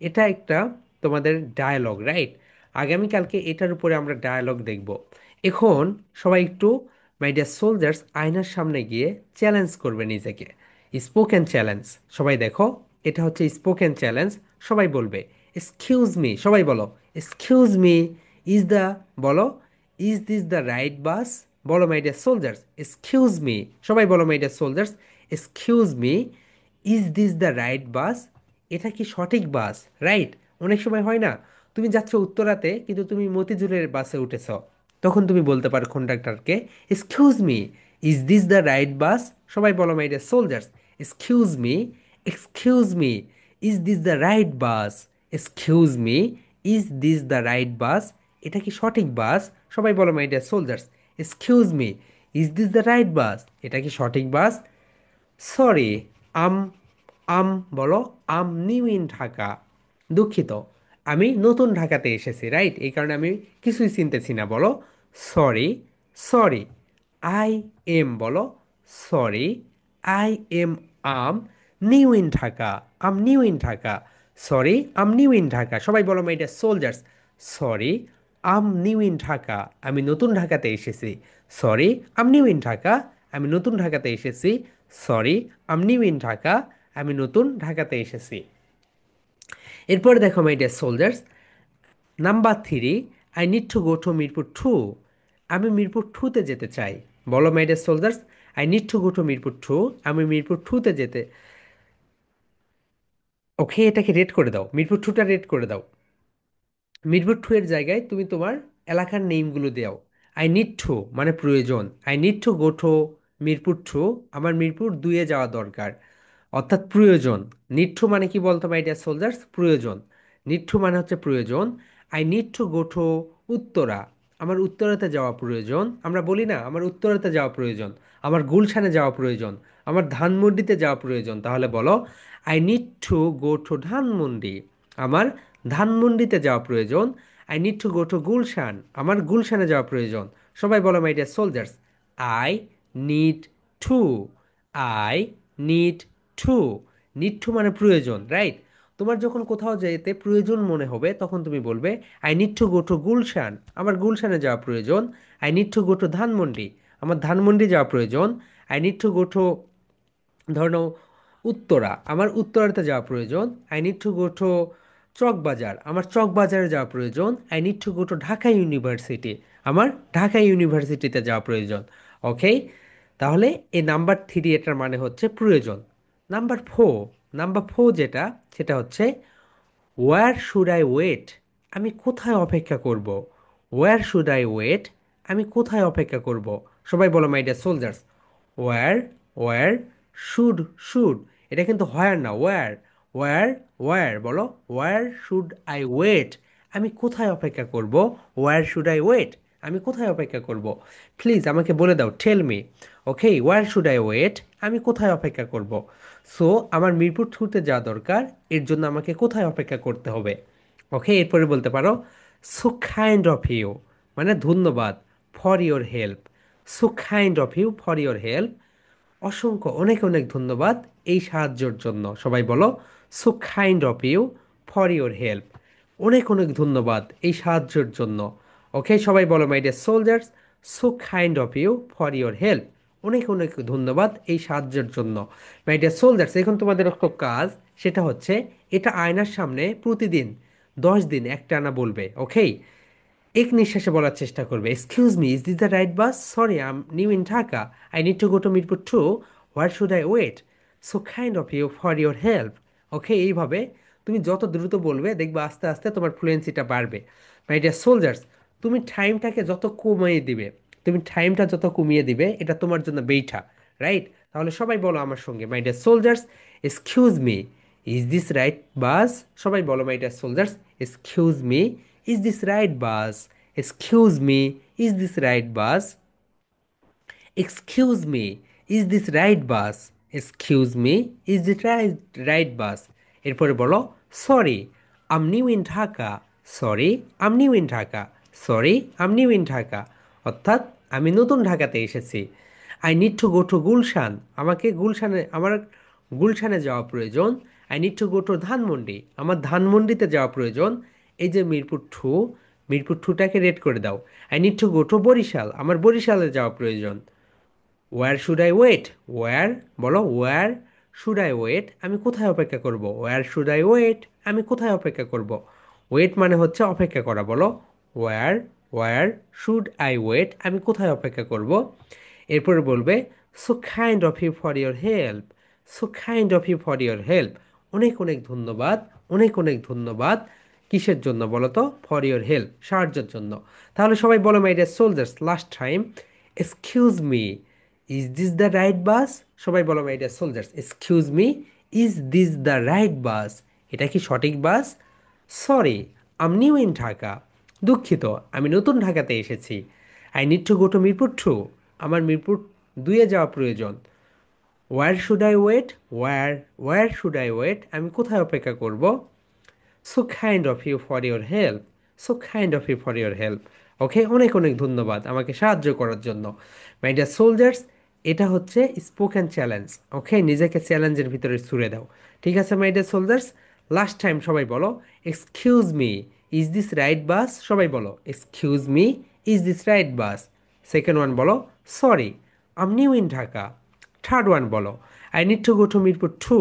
Speaker 1: এটা একটা তোমাদের ডায়ালগ, রাইট? আগামীকালকে এটার উপরে আমরা ডায়ালগ দেখব। এখন সবাই একটু মাই ডিয়ার সোলজার্স আয়নার সামনে গিয়ে চ্যালেঞ্জ করবে নিজেকে, স্পোকেন চ্যালেঞ্জ। সবাই দেখো, এটা হচ্ছে স্পোকেন চ্যালেঞ্জ। সবাই বলবে এক্সকিউজ মি, সবাই বলো এক্সকিউজ মি, ইজ দ্য, বলো, is this the right bus? বলো my dear soldiers, excuse me, সবাই বলো my dear soldiers, excuse me, is this the right bus? এটা কি সঠিক বাস? রাইট? অনেক সময় হয় না, তুমি যাচ্ছ উত্তরাতে কিন্তু তুমি মতিঝিলের বাসে উঠেছ, তখন তুমি বলতে পারো কন্ডাক্টরকে, excuse me, is this the right bus? সবাই বলো my dear soldiers, excuse me, excuse me, is this the right bus? Excuse me, is this the right bus? এটা কি সঠিক বাস? সবাই বলো my dear soldiers, excuse me, is this the right bus? এটা কি সঠিক বাস? সরি, আম, আম, বলো, আম নিউ ইন ঢাকা। দুঃখিত, আমি নতুন ঢাকাতে এসেছি, রাইট? এই কারণে আমি কিছুই চিনতেছি না, বলো সরি, সরি। আই এম, বলো sorry, I am, I'm new in Dhaka, I'm new in Dhaka, sorry, I'm new in Dhaka. সবাই বলো my dear soldiers, sorry, I'm new in Dhaka, আমি নতুন ঢাকাতে এসেছি। Sorry, I'm new in Dhaka, আমি নতুন ঢাকাতে এসেছি। Sorry, I'm new in Dhaka, আমি নতুন ঢাকাতে এসেছি। এরপরে দেখো my dear soldiers, number three, I need to go to Mirpur two. আমি মিরপুর টুতে যেতে চাই। বলো my dear soldiers, I need to go to Mirpur two, আমি মিরপুর টুতে যেতে, ওকে, এটাকে রেড করে দাও, মিরপুর টুটা রেড করে দাও। মিরপুর টু এর জায়গায় তুমি তোমার এলাকার নেমগুলো দাও। আই নিড টু মানে প্রয়োজন, I need to go to Mirpur two, আমার মিরপুর দুইয়ে যাওয়া দরকার, অর্থাৎ প্রয়োজন। নিড টু মানে কি বলতো মাই ডিয়ার সোলজার্স? প্রয়োজন। নিড টু মানে হচ্ছে প্রয়োজন। I need to go two Uttara, আমার উত্তরাতে যাওয়া প্রয়োজন। আমরা বলি না আমার উত্তরাতে যাওয়া প্রয়োজন, আমার গুলশানে যাওয়া প্রয়োজন, আমার ধানমন্ডিতে যাওয়া প্রয়োজন, তাহলে বলো I need to go to Dhanmondi, আমার ধানমন্ডিতে যাওয়া প্রয়োজন। I need to go to Gulshan, আমার গুলশানে যাওয়া প্রয়োজন। সবাই বলো my dear soldiers, I need to, I need to, need to মানে প্রয়োজন, রাইট? তোমার যখন কোথাও যেতে প্রয়োজন মনে হবে তখন তুমি বলবে I need to go to Gulshan, আমার গুলশানে যাওয়া প্রয়োজন। I need to go to Dhanmondi, আমার ধানমন্ডি যাওয়া প্রয়োজন। I need to go two, ধরে নাও, উত্তরা, আমার উত্তরাতে যাওয়া প্রয়োজন। I need to go two Chawkbazar, আমার চকবাজারে যাওয়া প্রয়োজন। I need to go two Dhaka university, আমার ঢাকা ইউনিভার্সিটিতে যাওয়া প্রয়োজন। ওকে, তাহলে এই নাম্বার থ্রি এটার মানে হচ্ছে প্রয়োজন। নাম্বার ফোর, নাম্বার ফোর যেটা, সেটা হচ্ছে ওয়্যার শুড আই ওয়েট? আমি কোথায় অপেক্ষা করব? Where should I wait? আমি কোথায় অপেক্ষা করব? সবাই বলো my dear soldiers, where, where, should, should, এটা কিন্তু হোয়ার না, ওয়্যার, ওয়্যার, ওয়্যার, বলো ওয়্যার শুড আই ওয়েট? আমি কোথায় অপেক্ষা করব? Where should I wait? আমি কোথায় অপেক্ষা করব? প্লিজ আমাকে বলে দাও, tell me. Okay, where should I wait? আমি কোথায় অপেক্ষা করব? সো আমার মিরপুর টুতে যাওয়া দরকার, এর জন্য আমাকে কোথায় অপেক্ষা করতে হবে? ওকে, এরপরে বলতে পারো সো কাইন্ড অফ ইউ, মানে ধন্যবাদ, for your help. So kind of you for your help, অসংখ্য অনেক অনেক ধন্যবাদ এই সাহায্যের জন্য। সবাই বলো so kind of you for your help, অনেক অনেক ধন্যবাদ এই সাহায্যের জন্য। ওকে, সবাই বলো my dear soldiers, so kind of you for your help, অনেক অনেক ধন্যবাদ এই সাহায্যের জন্য। মাই ডিয়ার সোলজার্স, এখন তোমাদের একটা কাজ, সেটা হচ্ছে এটা আয়নার সামনে প্রতিদিন 10 দিন একটানা বলবে। ওকে, এক নিঃশ্বাসে বলার চেষ্টা করবে, excuse me, is this the right bus? Sorry, I am new in Dhaka, I need to go to Mirpur two, where should I wait? So kind of you for your help. Okay, এইভাবে তুমি যত দ্রুত বলবে দেখবে আস্তে আস্তে তোমার ফ্লুয়েন্সিটা বাড়বে। মাই ডিয়ার সোলজার্স, তুমি টাইমটাকে যত কমিয়ে দিবে, তুমি টাইমটা যত কমিয়ে দিবে এটা তোমার জন্য বেইঠা, রাইট? তাহলে সবাই বলো আমার সঙ্গে, my dear soldiers, excuse me, is this right bus? সবাই বলো my dear soldiers, excuse me, is this right bus? Excuse me, is this right bus? Excuse me, is this right bus? Excuse me, is this right, right bus? এরপরে বলো sorry, I'm new in Dhaka, sorry, I'm new in Dhaka, sorry, I'm new in Dhaka, অর্থাৎ আমি নতুন ঢাকাতে এসেছি। I need to go to Gulshan, আমাকে গুলশানে, আমার গুলশানে যাওয়া প্রয়োজন। I need to go to Dhanmondi, আমার ধানমন্ডিতে যাওয়া প্রয়োজন। এই যে মিরপুর টু, মিরপুর টুটাকে রেড করে দাও। I need to go to Barishal, আমার বরিশালে যাওয়া প্রয়োজন। Where should I wait? Where, বলো ওয়্যার শুড আই ওয়েট? আমি কোথায় অপেক্ষা করব? Where should I wait? আমি কোথায় অপেক্ষা করব? ওয়েট মানে হচ্ছে অপেক্ষা করা, বলো where where should I wait, আমি কোথায় অপেক্ষা করব। এরপরে বলবে so kind of you for your help, so kind of you for your help, অনেক অনেক ধন্যবাদ, অনেক অনেক ধন্যবাদ। কিসের জন্য বলো তো? ফর ইওর হেল্প, সাহায্যের জন্য। তাহলে সবাই বলো my dear soldiers last time, excuse me, is this the right bus? সবাই বলো my dear soldiers, excuse me, is this the right bus? এটা কি সঠিক বাস? Sorry, I'm new in Dhaka, দুঃখিত, আমি নতুন ঢাকাতে এসেছি। I need to go to Mirpur 2, আমার মিরপুর 2-এ যাওয়া প্রয়োজন। Where should I wait, where should I wait, আমি কোথায় অপেক্ষা করব। So kind of you for your help, so kind of you for your help. Okay, অনেক অনেক ধন্যবাদ আমাকে সাহায্য করার জন্য। মাই ডিয়ার সোলজার্স, এটা হচ্ছে স্পোকেন চ্যালেঞ্জ। ওকে, নিজেকে চ্যালেঞ্জের ভিতরে ছুড়ে দাও। ঠিক আছে my dear soldiers, last time সবাই বলো excuse me, is this right bus? সবাই বলো excuse me, is this right bus? Second one বলো sorry, I'm new in Dhaka. Third one বলো I need to go to Mirpur 2,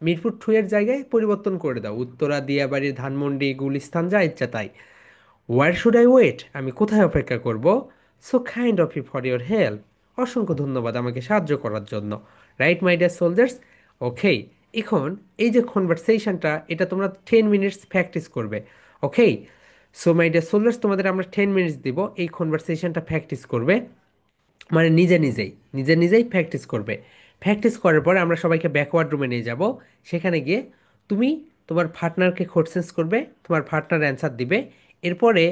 Speaker 1: Mirpur 2 এর জায়গায় পরিবর্তন করে দাও, উত্তরা, দিয়াবাড়ি, ধানমন্ডি, গুলিস্তান, যা ইচ্ছা তাই। ওয়ার শুড আই ওয়েট, আমি কোথায় অপেক্ষা করব। So kind of you for your help, অসংখ্য ধন্যবাদ আমাকে সাহায্য করার জন্য। Right my dear soldiers? Okay, এখন এই যে কনভারসেশনটা, এটা তোমরা 10 মিনিটস প্র্যাকটিস করবে। ওকে, সো মাই ডিয়ার সোলজার্স, তোমাদের আমরা 10 মিনিটস দিব, এই কনভারসেশনটা প্র্যাকটিস করবে। মানে নিজে নিজেই প্র্যাকটিস করবে। প্র্যাকটিস করার পরে আমরা সবাইকে ব্যাকওয়ার্ড রুমে নিয়ে যাব। সেখানে গিয়ে তুমি তোমার পার্টনারকে কোশ্চেন্স করবে, তোমার পার্টনার অ্যান্সার দিবে। এরপরে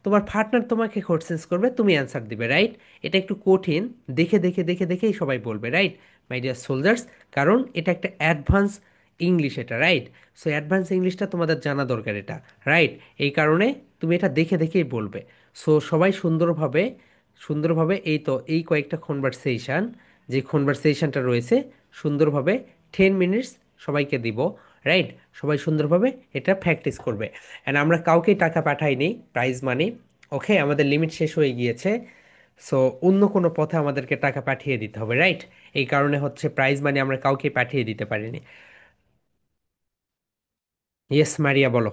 Speaker 1: তোমার পার্টনার তোমাকে কোশ্চেন্স করবে, তুমি অ্যান্সার দিবে, রাইট? এটা একটু কঠিন, দেখে দেখে দেখে দেখেই সবাই বলবে, রাইট মাই ডিয়ার সোলজার্স? কারণ এটা একটা অ্যাডভান্স ইংলিশ, এটা রাইট। সো অ্যাডভান্স ইংলিশটা তোমাদের জানা দরকার, এটা রাইট। এই কারণে তুমি এটা দেখে দেখেই বলবে। সো সবাই সুন্দরভাবে সুন্দরভাবে এই তো এই কয়েকটা কনভারসেশন, যে কনভারসেশনটা রয়েছে, সুন্দরভাবে 10 মিনিটস সবাইকে দিব, রাইট? সবাই সুন্দরভাবে এটা প্র্যাকটিস করবে। অ্যান্ড আমরা কাউকেই টাকা পাঠাইনি প্রাইজ মানি। ওকে, আমাদের লিমিট শেষ হয়ে গিয়েছে। সো অন্য কোনো পথে আমাদেরকে টাকা পাঠিয়ে দিতে হবে, রাইট? এই কারণে হচ্ছে প্রাইজ মানি আমরা কাউকে পাঠিয়ে দিতে পারিনি। ইয়েস মারিয়া, বলো।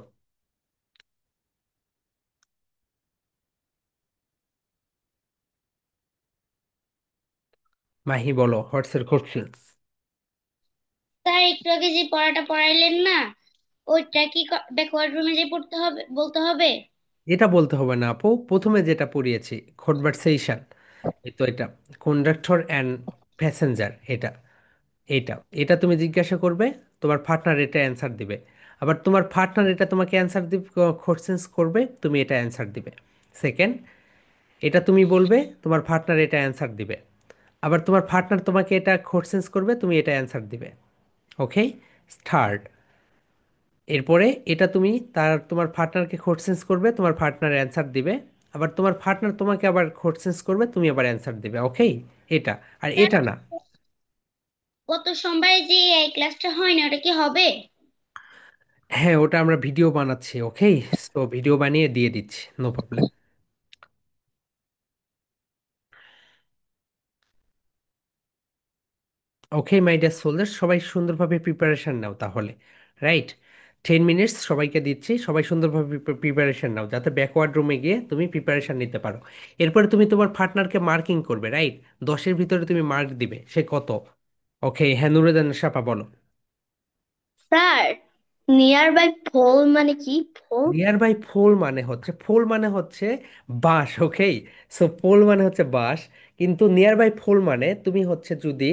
Speaker 1: মাহি বলো, হোয়াটস এর কোশ্চেন?
Speaker 2: স্যার একটু আগে যে পড়াটা পড়াইলেন না, ওইটা কি ব্যাকওয়ার্ড রুমে যে পড়তে হবে, বলতে হবে?
Speaker 1: এটা বলতে হবে না আপু, প্রথমে যেটা পড়িয়েছি কনভারসেশন, এই তো এটা, কন্ডাক্টর অ্যান্ড প্যাসেঞ্জার, এটা এটা এটা তুমি জিজ্ঞাসা করবে, তোমার পার্টনার এটা অ্যান্সার দিবে। আবার তোমার পার্টনার এটা তোমাকে অ্যান্সার দিবে, কোশ্চেন্স করবে, তুমি এটা অ্যান্সার দিবে। সেকেন্ড, এটা তুমি বলবে, তোমার পার্টনার এটা অ্যান্সার দিবে। আবার তোমার পার্টনার তোমাকে এটা কোশ্চেন্স করবে, তুমি এটা অ্যান্সার দিবে। ওকে, থার্ড, এরপরে এটা তুমি তোমার পার্টনারকে কোশ্চেন্স করবে, তোমার পার্টনার অ্যান্সার দিবে। আবার তোমার পার্টনার তোমাকে আবার কোশ্চেন্স করবে, তুমি আবার অ্যান্সার দিবে। ওকে, এটা আর
Speaker 2: স্যার,
Speaker 1: এটা না।
Speaker 2: গত সোমবারে যে এই ক্লাসটা হয় না, ওটা কি হবে?
Speaker 1: হ্যাঁ, ওটা আমরা ভিডিও বানাচ্ছি। ওকে, তো ভিডিও বানিয়ে দিয়ে দিচ্ছি, no problem. Okay my dear soldier, সবাই সুন্দরভাবে প্রিপারেশন নাও তাহলে, রাইট? 10 মিনিটস সবাইকে দিচ্ছি, সবাই সুন্দরভাবে প্রিপারেশন নাও, যাতে ব্যাকওয়ার্ড রুমে গিয়ে তুমি প্রিপারেশন নিতে পারো। এরপরে তুমি তোমার পার্টনারকে মার্কিং করবে, রাইট? 10-এর ভিতরে তুমি মার্ক দিবে সে কত। ওকে, হ্যাঁ, নুরুদান সাপা বলো।
Speaker 2: স্যার, নিয়ার বাই ফল মানে কি? ফল?
Speaker 1: নিয়ার বাই ফোল মানে হচ্ছে, ফোল মানে হচ্ছে বাঁশ। ওকে, সো পোল মানে হচ্ছে বাঁশ, কিন্তু নিয়ার বাই ফোল মানে তুমি হচ্ছে যদি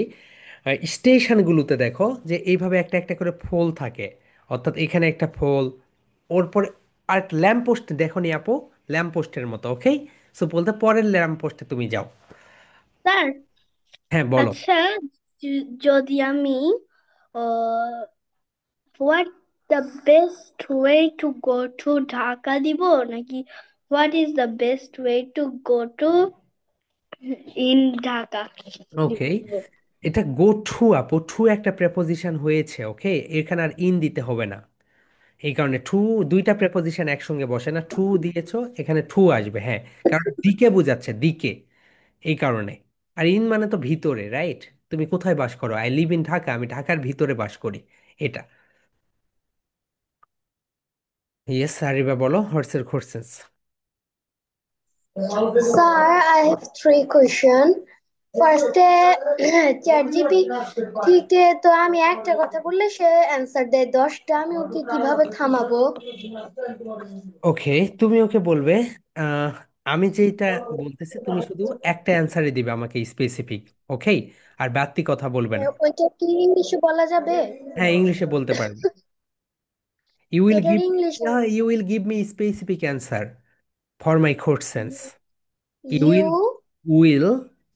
Speaker 1: স্টেশনগুলোতে দেখো যে এইভাবে একটা একটা করে ফোল থাকে, অর্থাৎ এখানে একটা ফোল, ওর পরে আর ল্যাম্প পোস্ট দেখো নি আপু, ল্যাম্প পোস্টের মতো। ওকে, সো বলতে পরের ল্যাম্প পোস্টে তুমি যাও।
Speaker 2: স্যার,
Speaker 1: হ্যাঁ বলো।
Speaker 2: আচ্ছা, যদি আমি what the best way to go two Dhaka দিব, নাকি what is the best way to go two in Dhaka দিব?
Speaker 1: ওকে, এটা গো টু আপু, টু একটা প্রেপোজিশন হয়েছে। ওকে, এখানে আর ইন দিতে হবে না। এই কারণে টু, দুইটা প্রেপোজিশন একসঙ্গে বসে না, টু দিয়েছো এখানে টু আসবে, হ্যাঁ, কারণ দিকে বোঝাচ্ছে, দিকে, এই কারণে। আর ইন মানে তো ভিতরে, রাইট? তুমি কোথায় বাস করো? আই লিভ ইন ঢাকা, আমি ঢাকার ভিতরে বাস করি, এটা। ইয়েস আরিবা বলো, হোয়াটস এর questions?
Speaker 2: Sir, I have three questions. ফার্স্টে চ্যাট জিপিটিতে তো আমি একটা কথা বললে সে অ্যান্সার দেয় 10টা, আমি ওকে কিভাবে থামাবো?
Speaker 1: ওকে, তুমি ওকে বলবে আহ, আমি যেটা বলতেছি তুমি শুধু একটা অ্যান্সারই দিবে আমাকে স্পেসিফিক। ওকে, আর বাড়তি কথা বলবে না।
Speaker 2: ওইটা কি ইংলিশে বলা যাবে?
Speaker 1: হ্যাঁ, ইংলিশে বলতে পারবে। ইউ উইল
Speaker 2: এটার
Speaker 1: give
Speaker 2: English
Speaker 1: you will give me specific answer for my questions. You
Speaker 2: you
Speaker 1: will will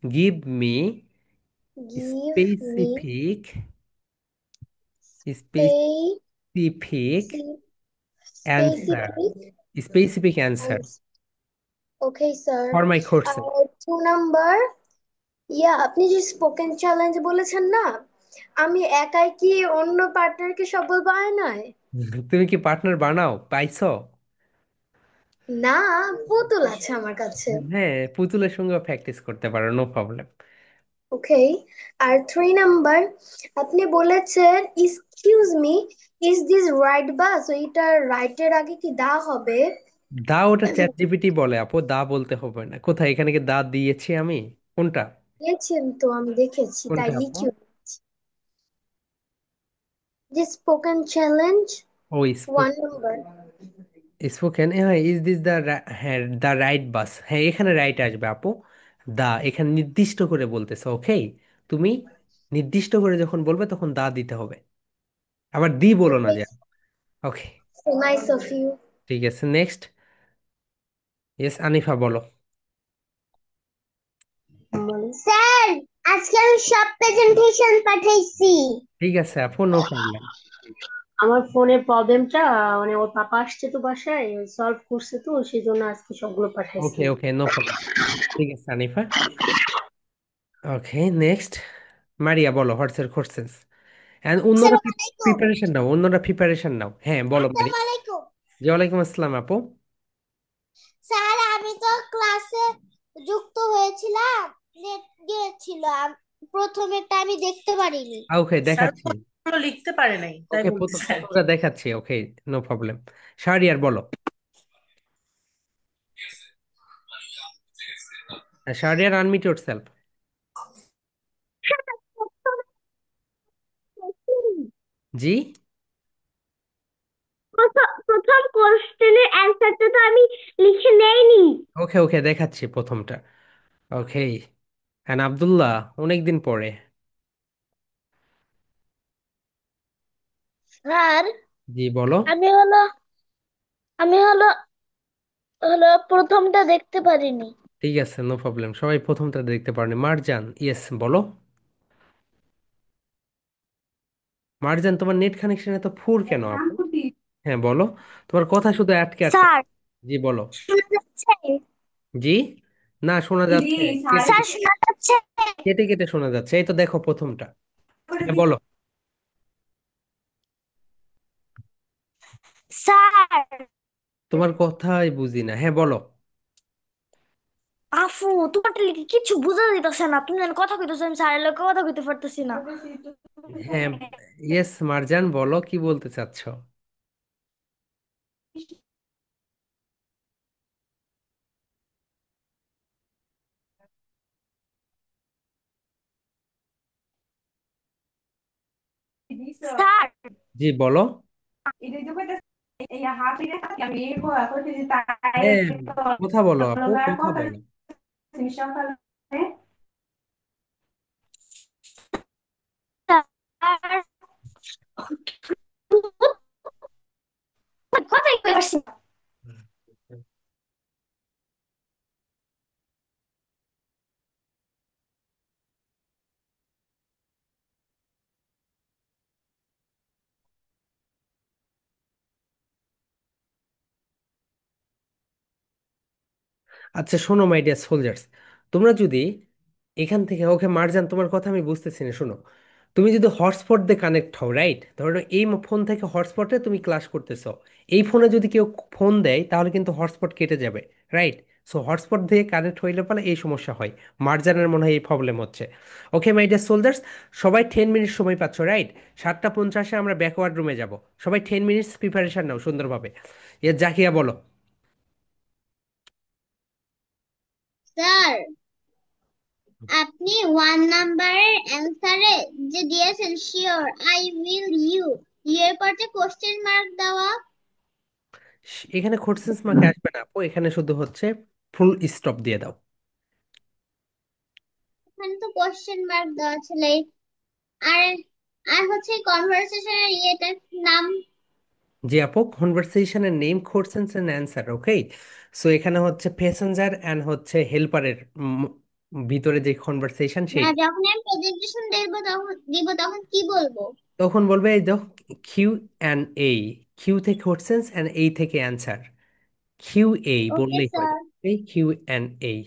Speaker 1: give me
Speaker 2: give me
Speaker 1: specific specific answer
Speaker 2: specific.
Speaker 1: Specific answer
Speaker 2: okay sir.
Speaker 1: For my question.
Speaker 2: আর 2 নাম্বার, আপনি যে স্পোকেন চ্যালেঞ্জ বলেছেন না, আমি একাই কি অন্য পার্টনারকে সফল বানায় নাই?
Speaker 1: তুমি কি পার্টনার বানাও পাইছো?
Speaker 2: না, পুতুল আছে আমার কাছে।
Speaker 1: হ্যাঁ, পুতুলের সঙ্গে প্র্যাকটিস করতে পারো, নো প্রবলেম।
Speaker 2: ওকে। আর 3 নাম্বার, আপনি বলেছেন excuse me, is this right bus? ওইটা রাইটের আগে কি দা হবে?
Speaker 1: দা ওটা চ্যাট জিপিটি বলে আপু, দা বলতে হবে না। কোথায় এখানে কি দা দিয়েছি আমি? কোনটা?
Speaker 2: দিয়েছেন তো, আমি দেখেছি তাই
Speaker 1: কোনটা আপু?
Speaker 2: লিখি। যে স্পোকেন চ্যালেঞ্জ
Speaker 1: ও
Speaker 2: 1 নাম্বার।
Speaker 1: স্পোকেন, হ্যাঁ, ইজ দিস দ্য, হ্যাঁ, দ্য রাইট বাস, হ্যাঁ এখানে রাইট আসবে আপু। দা এখানে নির্দিষ্ট করে বলতেছে, ওকে। তুমি নির্দিষ্ট করে যখন বলবে তখন দা দিতে হবে, আবার দি বলো না
Speaker 2: ওকে,
Speaker 1: যে। ওকে,
Speaker 2: সো নাইস অফ ইউ।
Speaker 1: ঠিক আছে, নেক্সট। ইয়েস আনিফা বলো।
Speaker 2: স্যার, আজকে আমি সব প্রেজেন্টেশন পাঠাইছি।
Speaker 1: ঠিক আছে আপু, নো প্রবলেম।
Speaker 2: আমার ফোনের প্রবলেমটা, মানে ওর পাপা আসছে তো বাসায়, সলভ করছে তো সেই জন্য আজকে সবগুলো পাঠাইছি।
Speaker 1: ওকে ওকে, নো প্রবলেম। ঠিক আছে আনিফা। ওকে, নেক্সট। মারিয়া বলো, হোয়াটস এর কোশ্চেন। এন্ড অন্যরা
Speaker 2: আসসালামু আলাইকুম।
Speaker 1: প্রিপারেশন নাও, অন্যরা প্রিপারেশন নাও। হ্যাঁ বলো মারি।
Speaker 2: আসসালামু আলাইকুম।
Speaker 1: জি, ওয়ালাইকুম আসসালাম আপু।
Speaker 2: স্যার, আমি তো ক্লাসে যুক্ত হয়েছিলাম, নেট গিয়েছিল, প্রথমেরটা আমি দেখতে পারিনি।
Speaker 1: ওকে,
Speaker 3: স্যার
Speaker 1: দেখাচ্ছি।
Speaker 3: কোনো লিখতে পারে নাই তাই
Speaker 1: ওকে,
Speaker 3: বলতেছে আর কি।
Speaker 1: প্রথমটা দেখাচ্ছি। ওকে, নো প্রবলেম। শাহরিয়ার বলো। Shahriar, unmute yourself. জি।
Speaker 2: প্রথম কোশ্চেনের অ্যান্সারটা তো আমি লিখে নেইনি।
Speaker 1: ওকে ওকে, দেখাচ্ছি প্রথমটা। ওকে, হ্যাঁ আব্দুল্লাহ, অনেকদিন পরে।
Speaker 2: আর
Speaker 1: জি বলো।
Speaker 2: আমি হলো আমি হলো হলো প্রথমটা দেখতে পারিনি।
Speaker 1: ঠিক আছে, নো প্রবলেম, সবাই প্রথমটা দেখতে পারেনি। মারজান, ইয়েস বলো। মারজান, তোমার নেট কানেকশন এত ফুর কেন আপু? হ্যাঁ বলো, তোমার কথা শুধু আটকে আটকে।
Speaker 2: স্যার,
Speaker 1: জি বলো।
Speaker 2: শোনা যাচ্ছে?
Speaker 1: জি, না শোনা যাচ্ছে, কেটে
Speaker 2: স্যার,
Speaker 1: কেটে,
Speaker 2: শোনা যাচ্ছে?
Speaker 1: কেটে কেটে শোনা যাচ্ছে। এই তো দেখো প্রথমটা। হ্যাঁ বলো।
Speaker 2: স্যার,
Speaker 1: তোমার কথাই বুঝি না, হ্যাঁ বলো।
Speaker 2: আফু, তোমার লিখে কিছু বোঝা যাইতেছে না, তুমি যেন কথা কইতেছো, আমি স্যারের লোক কথা কইতে পারতেছি না।
Speaker 1: হ্যাঁ, ইয়েস মারজান বলো, কি বলতে চাচ্ছো?
Speaker 2: স্যার,
Speaker 1: জি বলো। হ্যাঁ, কথা বলো আপু, কথা বলো।
Speaker 2: স্যার, কথাই কই পারছি না।
Speaker 1: আচ্ছা শোনো মাই ডিয়ার সোলজার্স, তোমরা যদি এখান থেকে, ওকে মারজান তোমার কথা আমি বুঝতেছি না, শোনো। তুমি যদি হটস্পট দিয়ে কানেক্ট হও, রাইট, ধরো এই ফোন থেকে হটস্পটে তুমি ক্লাস করতেছো, এই ফোনে যদি কেউ ফোন দেয় তাহলে কিন্তু হটস্পট কেটে যাবে, রাইট। সো হটস্পট দিয়ে কানেক্ট হইলে পরে এই সমস্যা হয়। মারজানের মনে হয় এই প্রবলেম হচ্ছে। ওকে মাই ডিয়ার সোলজার্স, সবাই 10 মিনিট সময় পাচ্ছ, রাইট। 7:50 আমরা ব্যাকওয়ার্ড রুমে যাব। সবাই 10 মিনিটস প্রিপারেশন নাও সুন্দরভাবে। জাকিয়া বলো।
Speaker 3: স্যার, আপনি 1 নাম্বারের অ্যান্সারে যে দিয়েছেন শিওর আই উইল ইউ, এর পর যে কোশ্চেন মার্ক দেওয়া,
Speaker 1: এখানে কোশ্চেন মার্কে আসবে না আপু, এখানে শুধু হচ্ছে ফুল স্টপ দিয়ে দাও।
Speaker 3: ওখানে তো কোশ্চেন মার্ক দেওয়া ছিল। আর আর হচ্ছে কনভারসেশনের ইয়েটার নাম।
Speaker 1: জি আপু, কনভারসেশনের name question and answer, okay. So এখানে হচ্ছে প্যাসেঞ্জার এন্ড হচ্ছে হেল্পারের ভিতরে যে কনভারসেশন
Speaker 3: না,
Speaker 1: সেইটা।
Speaker 3: যখন আমি প্রেজেন্টেশন দিব তখন কি বলবো?
Speaker 1: তখন বলবে এই দেখো, কিউ এন্ড এই, কিউ থেকে কোশ্চেন এন্ড এই থেকে অ্যান্সার। কিউ এই
Speaker 3: ওকে
Speaker 1: বললেই হয়,
Speaker 3: স্যার।
Speaker 1: এই কিউ এন্ড এই।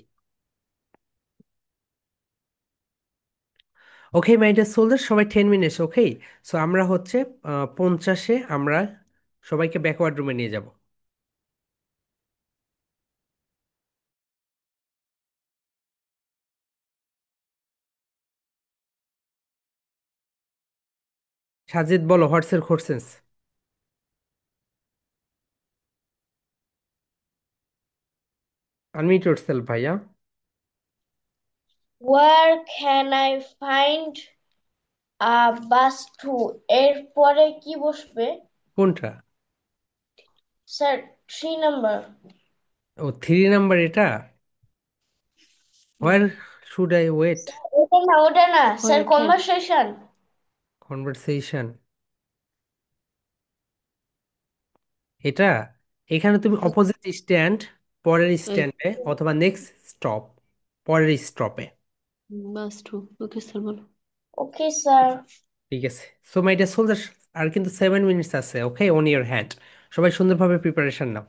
Speaker 1: ওকে মাই ডিয়ার সোলজার, সবাই 10 মিনিটস, ওকে। সো আমরা হচ্ছে 50-এ আমরা সবাইকে ব্যাকওয়ার্ড রুমে নিয়ে যাব। সাজিদ বলো, হোয়াটস এর কোশ্চেন্স? আনমিউট ইয়োরসেলফ ভাইয়া।
Speaker 4: Where can I find a bus to? এরপরে কি বসবে?
Speaker 1: কোনটা?
Speaker 4: Sir, 3 number.
Speaker 1: ও, 3 নাম্বার এটা। Where should I wait?
Speaker 4: ওটা না স্যার, কনভারসেশন।
Speaker 1: কনভারসেশন এটা। এখানে তুমি অপোজিট স্ট্যান্ড, পরের স্ট্যান্ডে অথবা নেক্সট স্টপ, পরের স্টপে।
Speaker 4: Okay sir.
Speaker 1: ঠিক আছে। সো মাই ডিয়ার সোলজার, আর কিন্তু 7 মিনিটস আছে, ওকে, অন ইয়োর হ্যান্ড। সবাই সুন্দরভাবে preparation now.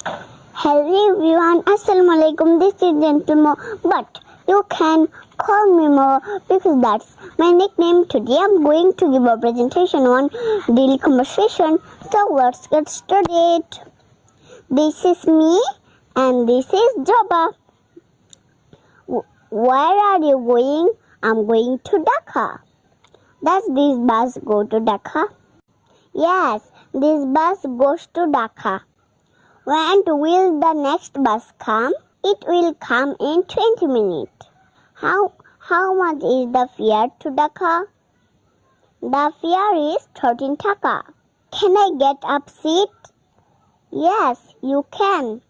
Speaker 3: Hello everyone, Assalamu alaikum. This is Gentleman, but you can call me Mo because that's my nickname. Today I'm going to give a presentation on daily conversation. So let's get started. This is me and this is Jabba. Where are you going? I'm going to Dhaka. Does this bus go to Dhaka? Yes, this bus goes to Dhaka. When will the next bus come? It will come in 20 minutes. How much is the fare to Dhaka? The fare is 13 taka. Can I get up seat? Yes, you can.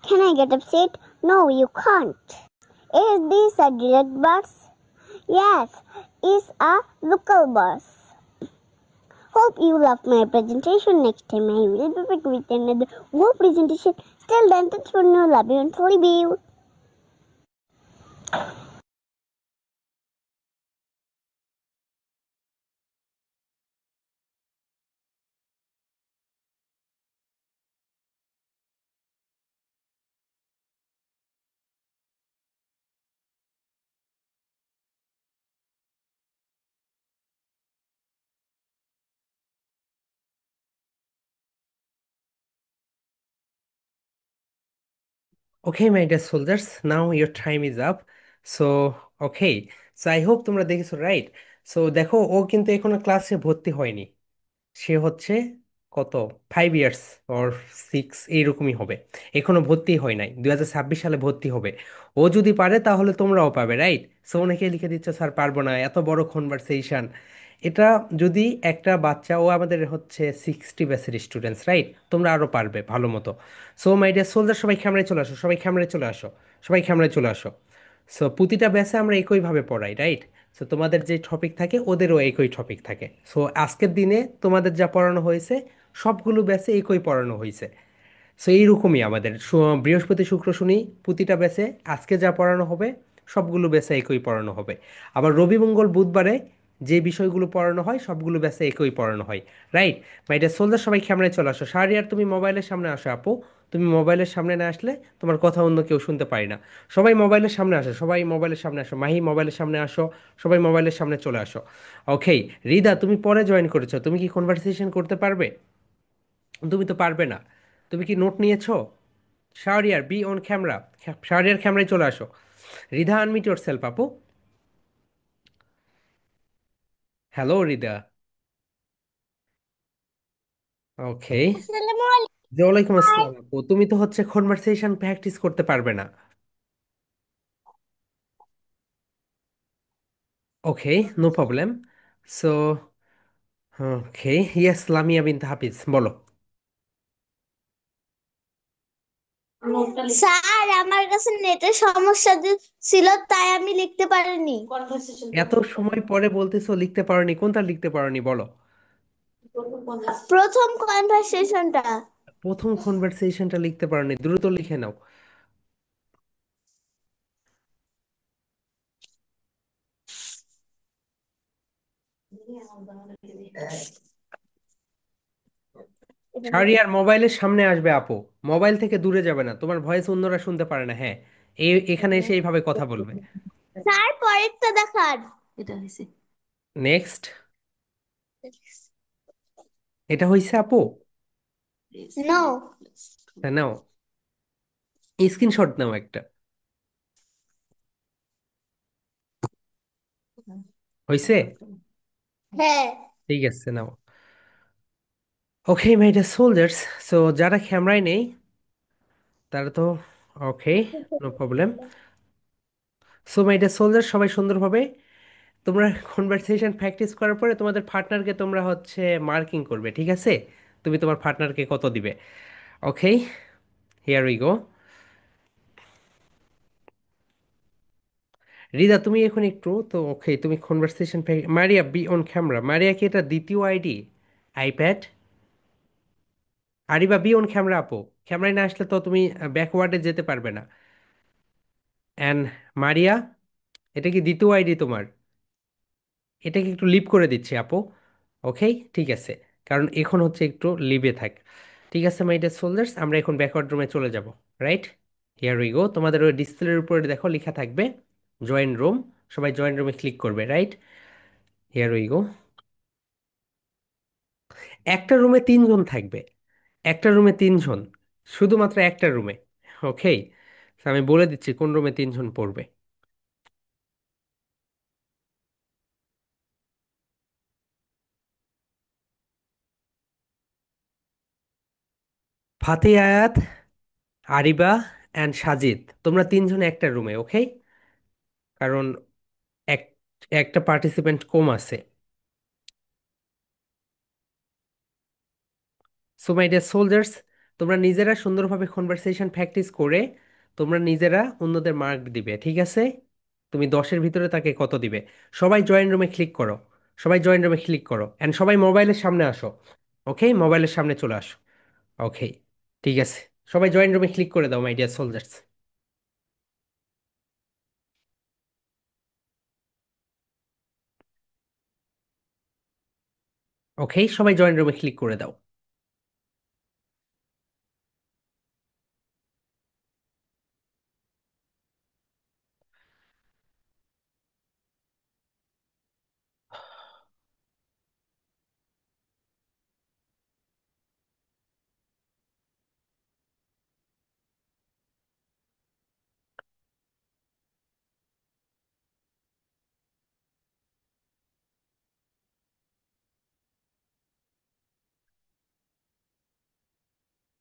Speaker 3: Can I get up seat? No, you can't. Is this a direct bus? Yes, it's a local bus. Hope you love my presentation. Next time I will be back with another more presentation. Till then, thanks for now. Love you and leave you.
Speaker 1: Okay, my dear soldiers, now your time is up. So, okay. So I hope তোমরা দেখেছো, রাইট? সো দেখো, ও কিন্তু এখনো ক্লাসে ভর্তি হয়নি। সে হচ্ছে কত, 5 ইয়ার্স অর 6 এইরকমই হবে। এখনো ভর্তি হয় নাই, 2026 সালে ভর্তি হবে। ও যদি পারে তাহলে তোমরাও পাবে, রাইট? সো অনেকে লিখে দিচ্ছ স্যার পারবো না, এত বড় কনভারসেশন। এটা যদি একটা বাচ্চা, ও আমাদের হচ্ছে 60 ব্যাচের স্টুডেন্টস, রাইট? তোমরা আরো পারবে ভালো মতো। সো মাই ডিয়ার সোলজার, সবাই ক্যামেরায় চলে আসো, সবাই ক্যামেরায় চলে আসো, সবাই ক্যামেরায় চলে আসো। সো প্রতিটা ব্যাচে আমরা একইভাবে পড়াই, রাইট? সো তোমাদের যে টপিক থাকে ওদেরও একই টপিক থাকে। সো আজকের দিনে তোমাদের যা পড়ানো হয়েছে সবগুলো ব্যাচে একই পড়ানো হয়েছে। সো এইরকমই আমাদের বৃহস্পতি শুক্র শনি প্রতিটা ব্যাচে আজকে যা পড়ানো হবে সবগুলো ব্যাচে একই পড়ানো হবে। আবার রবি মঙ্গল বুধবারে যে বিষয়গুলো পড়ানো হয় সবগুলো ব্যাচে একই পড়ানো হয়, রাইট? মাই ডিয়ার সোলজার, সবাই ক্যামেরায় চলে আসো। শাহরিয়ার, তুমি মোবাইলের সামনে আসো আপু। তুমি মোবাইলের সামনে না আসলে তোমার কথা অন্য কেউ শুনতে পারি না। সবাই মোবাইলের সামনে আসো, সবাই মোবাইলের সামনে আসো। মাহি, মোবাইলের সামনে আসো, সবাই মোবাইলের সামনে চলে আসো। ওকে। রিদা, তুমি পরে জয়েন করেছো, তুমি কি কনভারসেশন করতে পারবে? তুমি তো পারবে না। তুমি কি নোট নিয়েছো? Shahriar, be on camera. Shahriar, ক্যামেরায় চলে আসো। রিধা, আনমিট ইয়োর সেলফ আপু। হ্যালো রিদা। ওকে।
Speaker 3: আসসালামু
Speaker 1: ওয়ালাইকুম
Speaker 3: আলাইকুম।
Speaker 1: আসসালাম আপু, তুমি তো হচ্ছে কনভারসেশন প্র্যাকটিস করতে পারবে না। Okay, no problem. So okay, yes, Lamia Binte Hafiz, বলো।
Speaker 3: স্যার, আমার কাছে নেটের সমস্যা ছিল, তাই আমি লিখতে পারিনি।
Speaker 1: এত সময় পরে বলতেছো লিখতে পারোনি, কোনটা লিখতে পারোনি বলো?
Speaker 3: প্রথম কনভারসেশনটা।
Speaker 1: প্রথম কনভারসেশনটা লিখতে পারোনি, দ্রুত লিখে নাও। শাহরিয়ার, মোবাইলের সামনে আসবে আপু। মোবাইল থেকে দূরে যাবে না, তোমার ভয়েস অন্যরা শুনতে পারে না। হ্যাঁ, এখানে এসে এইভাবে কথা বলবে।
Speaker 3: স্যার, পরেরটা দেখান।
Speaker 1: নেক্সট। এটা হয়েছে আপু?
Speaker 3: নো।
Speaker 1: হ্যাঁ, নাও, স্ক্রিনশট নাও একটা। হয়েছে?
Speaker 3: হ্যাঁ।
Speaker 1: ঠিক আছে, নাও। Okay my dear soldiers, so যারা ক্যামেরায় নেই তারা তো okay, no problem. So my dear soldier, সবাই সুন্দরভাবে তোমরা কনভারসেশন প্র্যাকটিস করার পরে তোমাদের পার্টনারকে তোমরা হচ্ছে মার্কিং করবে, ঠিক আছে? তুমি তোমার পার্টনারকে কত দিবে। ওকে, হিয়ার উই গো। রিদা, তুমি এখন একটু তো ওকে, তুমি conversation, Maria be on camera. Maria কি এটা দ্বিতীয় ID iPad? Ariba be on camera আপু। ক্যামেরায় না আসলে তো তুমি ব্যাকওয়ার্ডে যেতে পারবে না। অ্যান্ড মারিয়া, এটা কি দ্বিতীয় আইডি তোমার? এটাকে একটু লিভ করে দিচ্ছি আপু। ওকে, ঠিক আছে, কারণ এখন হচ্ছে একটু লিভে থাক। ঠিক আছে মাই ডিয়ার সোলজার্স, আমরা এখন ব্যাকওয়ার্ড রুমে চলে যাব। রাইট, হিয়ার উই গো। তোমাদের ওই ডিসপ্লের উপরে দেখো লেখা থাকবে জয়েন রুম। সবাই জয়েন রুমে ক্লিক করবে। রাইট, হিয়ার উই গো। একটা রুমে তিনজন থাকবে, একটা রুমে তিনজন, শুধুমাত্র একটা রুমে। ওকে, আমি বলে দিচ্ছি কোন রুমে তিনজন পড়বে। ফাতে আয়াত, আরিবা অ্যান্ড সাজিদ, তোমরা তিনজন একটা রুমে। ওকে, কারণ এক একটা পার্টিসিপেন্ট কম আছে। সো মাই ডিয়ার সোলজার্স, তোমরা নিজেরা সুন্দরভাবে কনভারসেশন প্র্যাকটিস করে তোমরা নিজেরা অন্যদের মার্ক দিবে। ঠিক আছে, তুমি 10-এর ভিতরে তাকে কত দিবে। সবাই জয়েন রুমে ক্লিক করো, সবাই জয়েন রুমে ক্লিক করো অ্যান্ড সবাই মোবাইলের সামনে আসো। ওকে, মোবাইলের সামনে চলে আসো। ওকে, ঠিক আছে, সবাই জয়েন রুমে ক্লিক করে দাও মাই ডিয়ার সোলজার্স। ওকে, সবাই জয়েন রুমে ক্লিক করে দাও।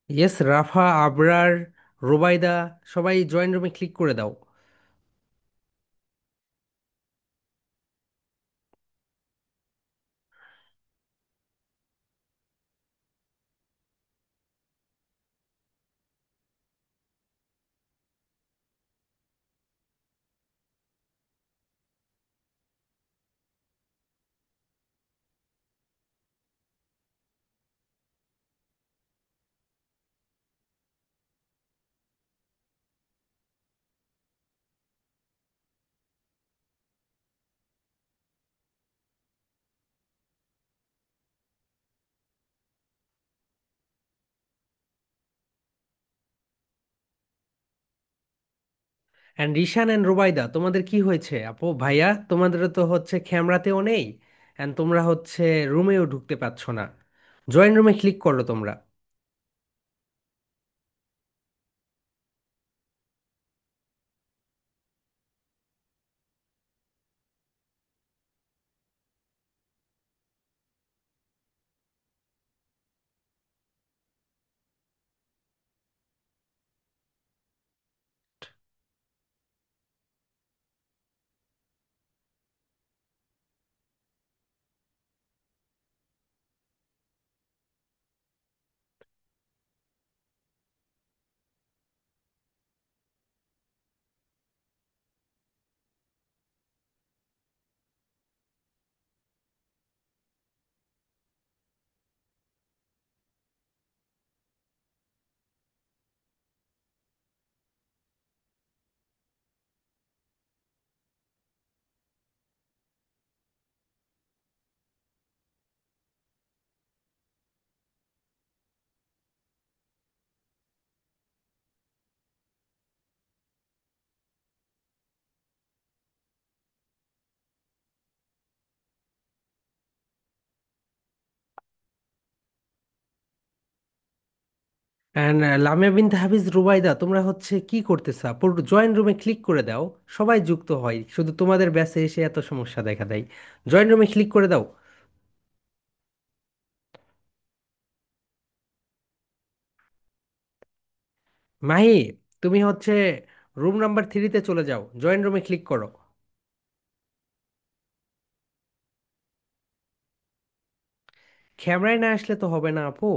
Speaker 1: ইয়েস, রাফা, আবরার, রুবাইদা, সবাই জয়েন রুমে ক্লিক করে দাও। অ্যান্ড রিশান অ্যান্ড রুবাইদা, তোমাদের কি হয়েছে আপু ভাইয়া? তোমাদের তো হচ্ছে ক্যামেরাতেও নেই অ্যান্ড তোমরা হচ্ছে রুমেও ঢুকতে পারছো না। জয়েন রুমে ক্লিক করো তোমরা। অ্যান্ড লামিয়া বিনতে হাফিজ, রুবাইদা, তোমরা হচ্ছে কি করতেছো আপু? জয়েন রুমে ক্লিক করে দাও, সবাই যুক্ত হয়, শুধু তোমাদের ব্যাচে এসে এত সমস্যা দেখা দেয়। জয়েন রুমে ক্লিক করে দাও। মাহি, তুমি হচ্ছে রুম নাম্বার 3-তে চলে যাও, জয়েন রুমে ক্লিক করো। ক্যামেরায় না আসলে তো হবে না আপু।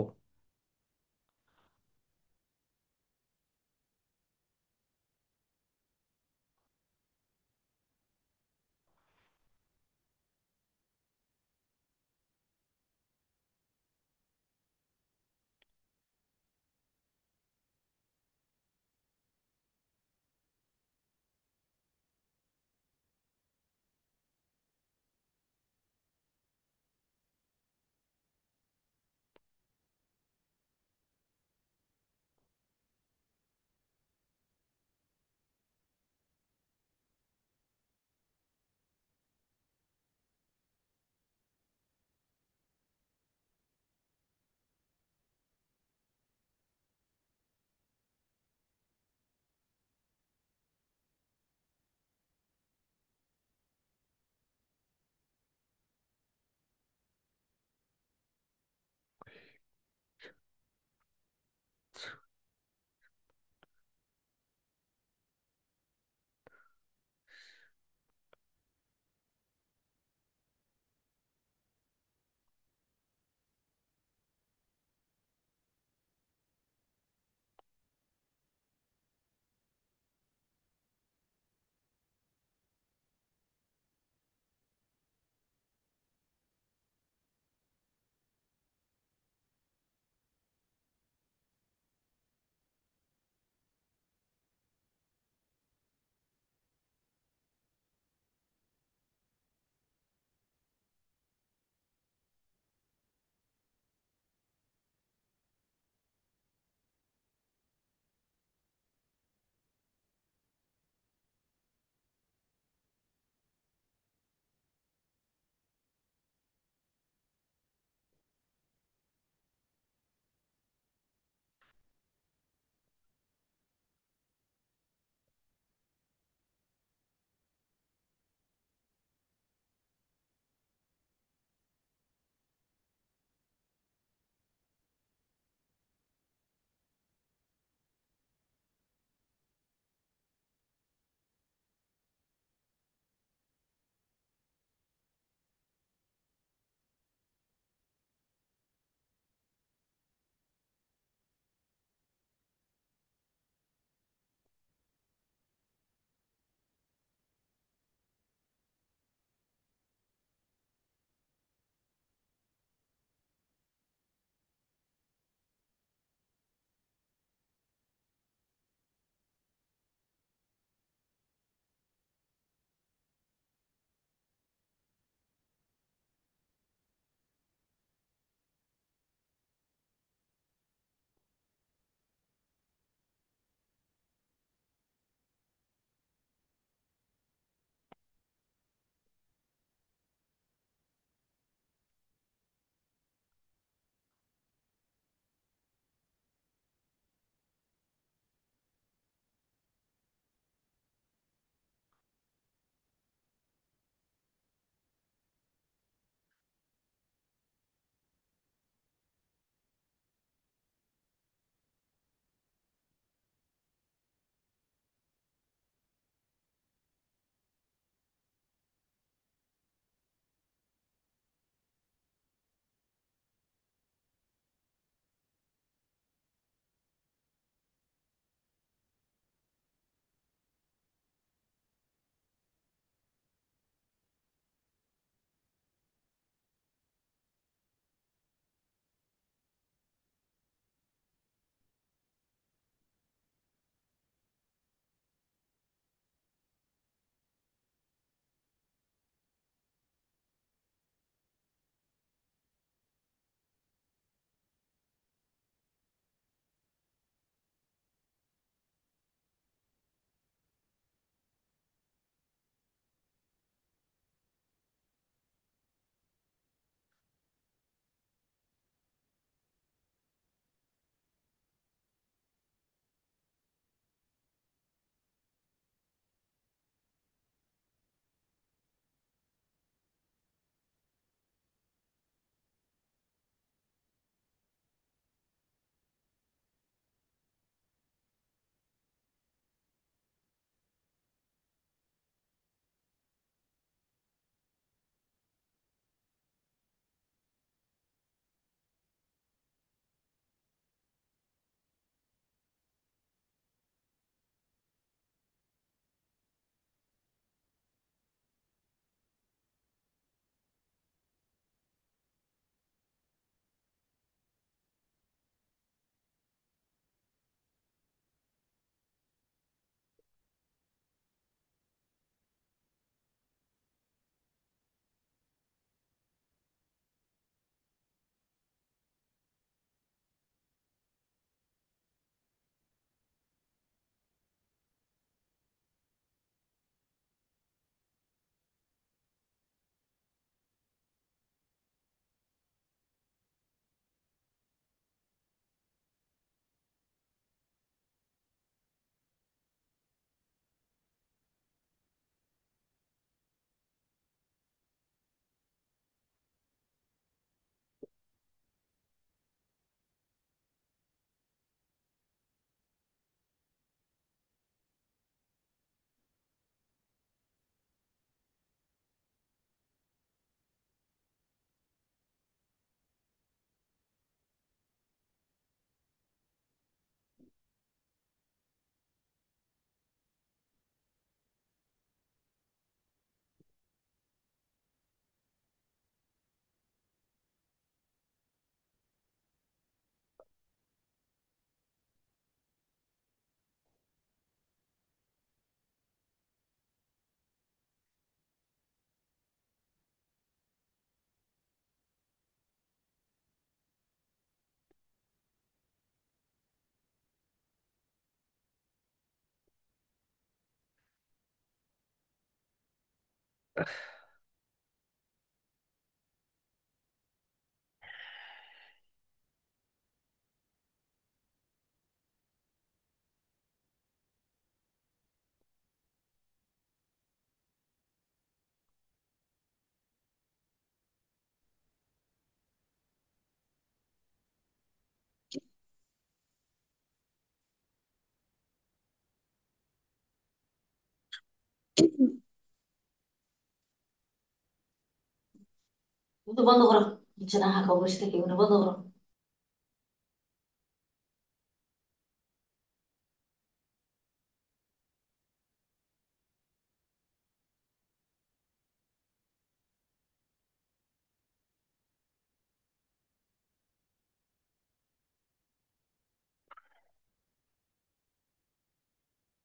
Speaker 5: তো বন্ধ করো, হচ্ছে না, হাঁকা বসে থেকে বন্ধ করো।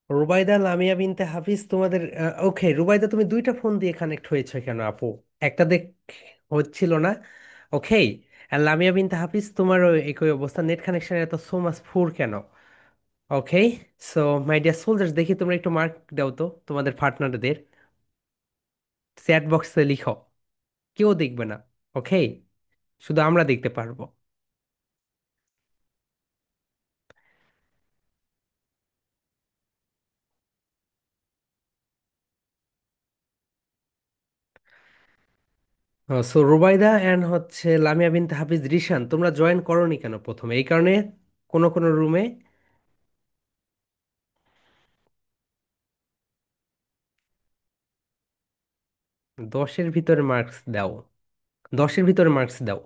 Speaker 1: রুবাইদা লামিয়া বিনতে হাফিজ তোমাদের, ওকে রুবাইদা তুমি দুইটা ফোন দিয়ে কানেক্ট হয়েছে কেন আপু? একটা দেখ হচ্ছিল না। ওকে। আর লামিয়া বিনতে হাফিজ তোমারও একই অবস্থা, নেট কানেকশনের এত সো মাচ ফুর কেন? ওকে। সো মাই ডিয়ার সোলজার্স, দেখি তোমরা একটু মার্ক দাও তো তোমাদের পার্টনারদের, চ্যাট বক্সে লিখো। কেউ দেখবে না। ওকে, শুধু আমরা দেখতে পারবো। সো রুবাইদা অ্যান্ড হচ্ছে লামিয়া বিনতে হাফিজ রিশান, তোমরা জয়েন করোনি কেন প্রথমে? এই কারণে কোন কোন রুমে 10-এর ভিতরে মার্কস দাও, 10-এর ভিতরে মার্কস দাও।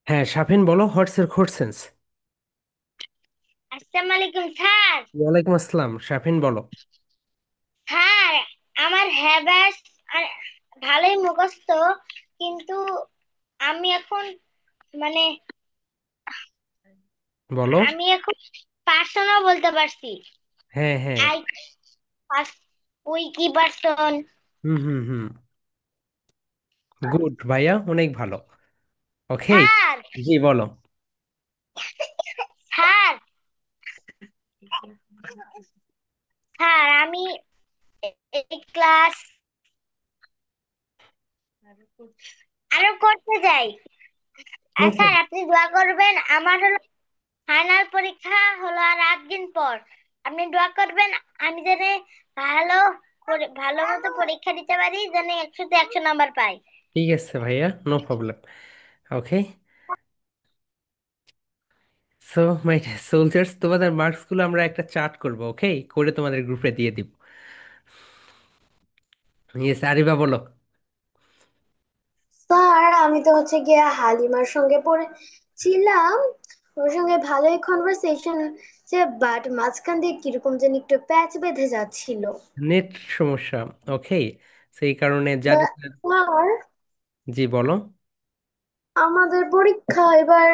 Speaker 1: হ্যাঁ শাফিন বলো, হোয়াটস এর কোশ্চেন্স?
Speaker 3: আসসালামু আলাইকুম স্যার।
Speaker 1: ওয়ালাইকুম আসসালাম, শাফিন বলো।
Speaker 3: স্যার, আমার হ্যাবাস ভালোই মুখস্থ, কিন্তু আমি এখন মানে
Speaker 1: বলো।
Speaker 3: আমি এখন পার্সনও বলতে পারছি।
Speaker 1: হ্যাঁ হ্যাঁ।
Speaker 3: আই পার্স, উই কি পার্সন।
Speaker 1: হুম হুম হুম। গুড ভাইয়া, অনেক ভালো। ওকে।
Speaker 3: স্যার,
Speaker 1: জি বলো।
Speaker 3: স্যার, স্যার আমি এই ক্লাস আরো করতে চাই।
Speaker 1: নো
Speaker 3: আর স্যার
Speaker 1: প্রবলেম।
Speaker 3: আপনি দোয়া করবেন, আমার হলো ফাইনাল পরীক্ষা হলো আর 8 দিন পর। আপনি দোয়া করবেন আমি যেন ভালো ভালো মতো পরীক্ষা দিতে পারি, যেন 100-তে 100 নাম্বার পাই।
Speaker 1: ঠিক আছে ভাইয়া, no problem. Okay. So my soldiers, তোমাদের মার্কস গুলো আমরা একটা চার্ট করব, ওকে, করে তোমাদের গ্রুপে দিয়ে দিব। ইয়েস, আরিবা বলো।
Speaker 4: স্যার আমি তো হচ্ছে গিয়ে হালিমার সঙ্গে পড়েছিলাম, ওর সঙ্গে ভালোই কনভারসেশন যে, বাট মাঝখান দিয়ে কিরকম যেন একটু প্যাচ বেঁধে যাচ্ছিল।
Speaker 1: নেট সমস্যা। ওকে, সেই কারণে যা যা।
Speaker 4: স্যার
Speaker 1: জি বলো।
Speaker 4: আমাদের পরীক্ষা এবার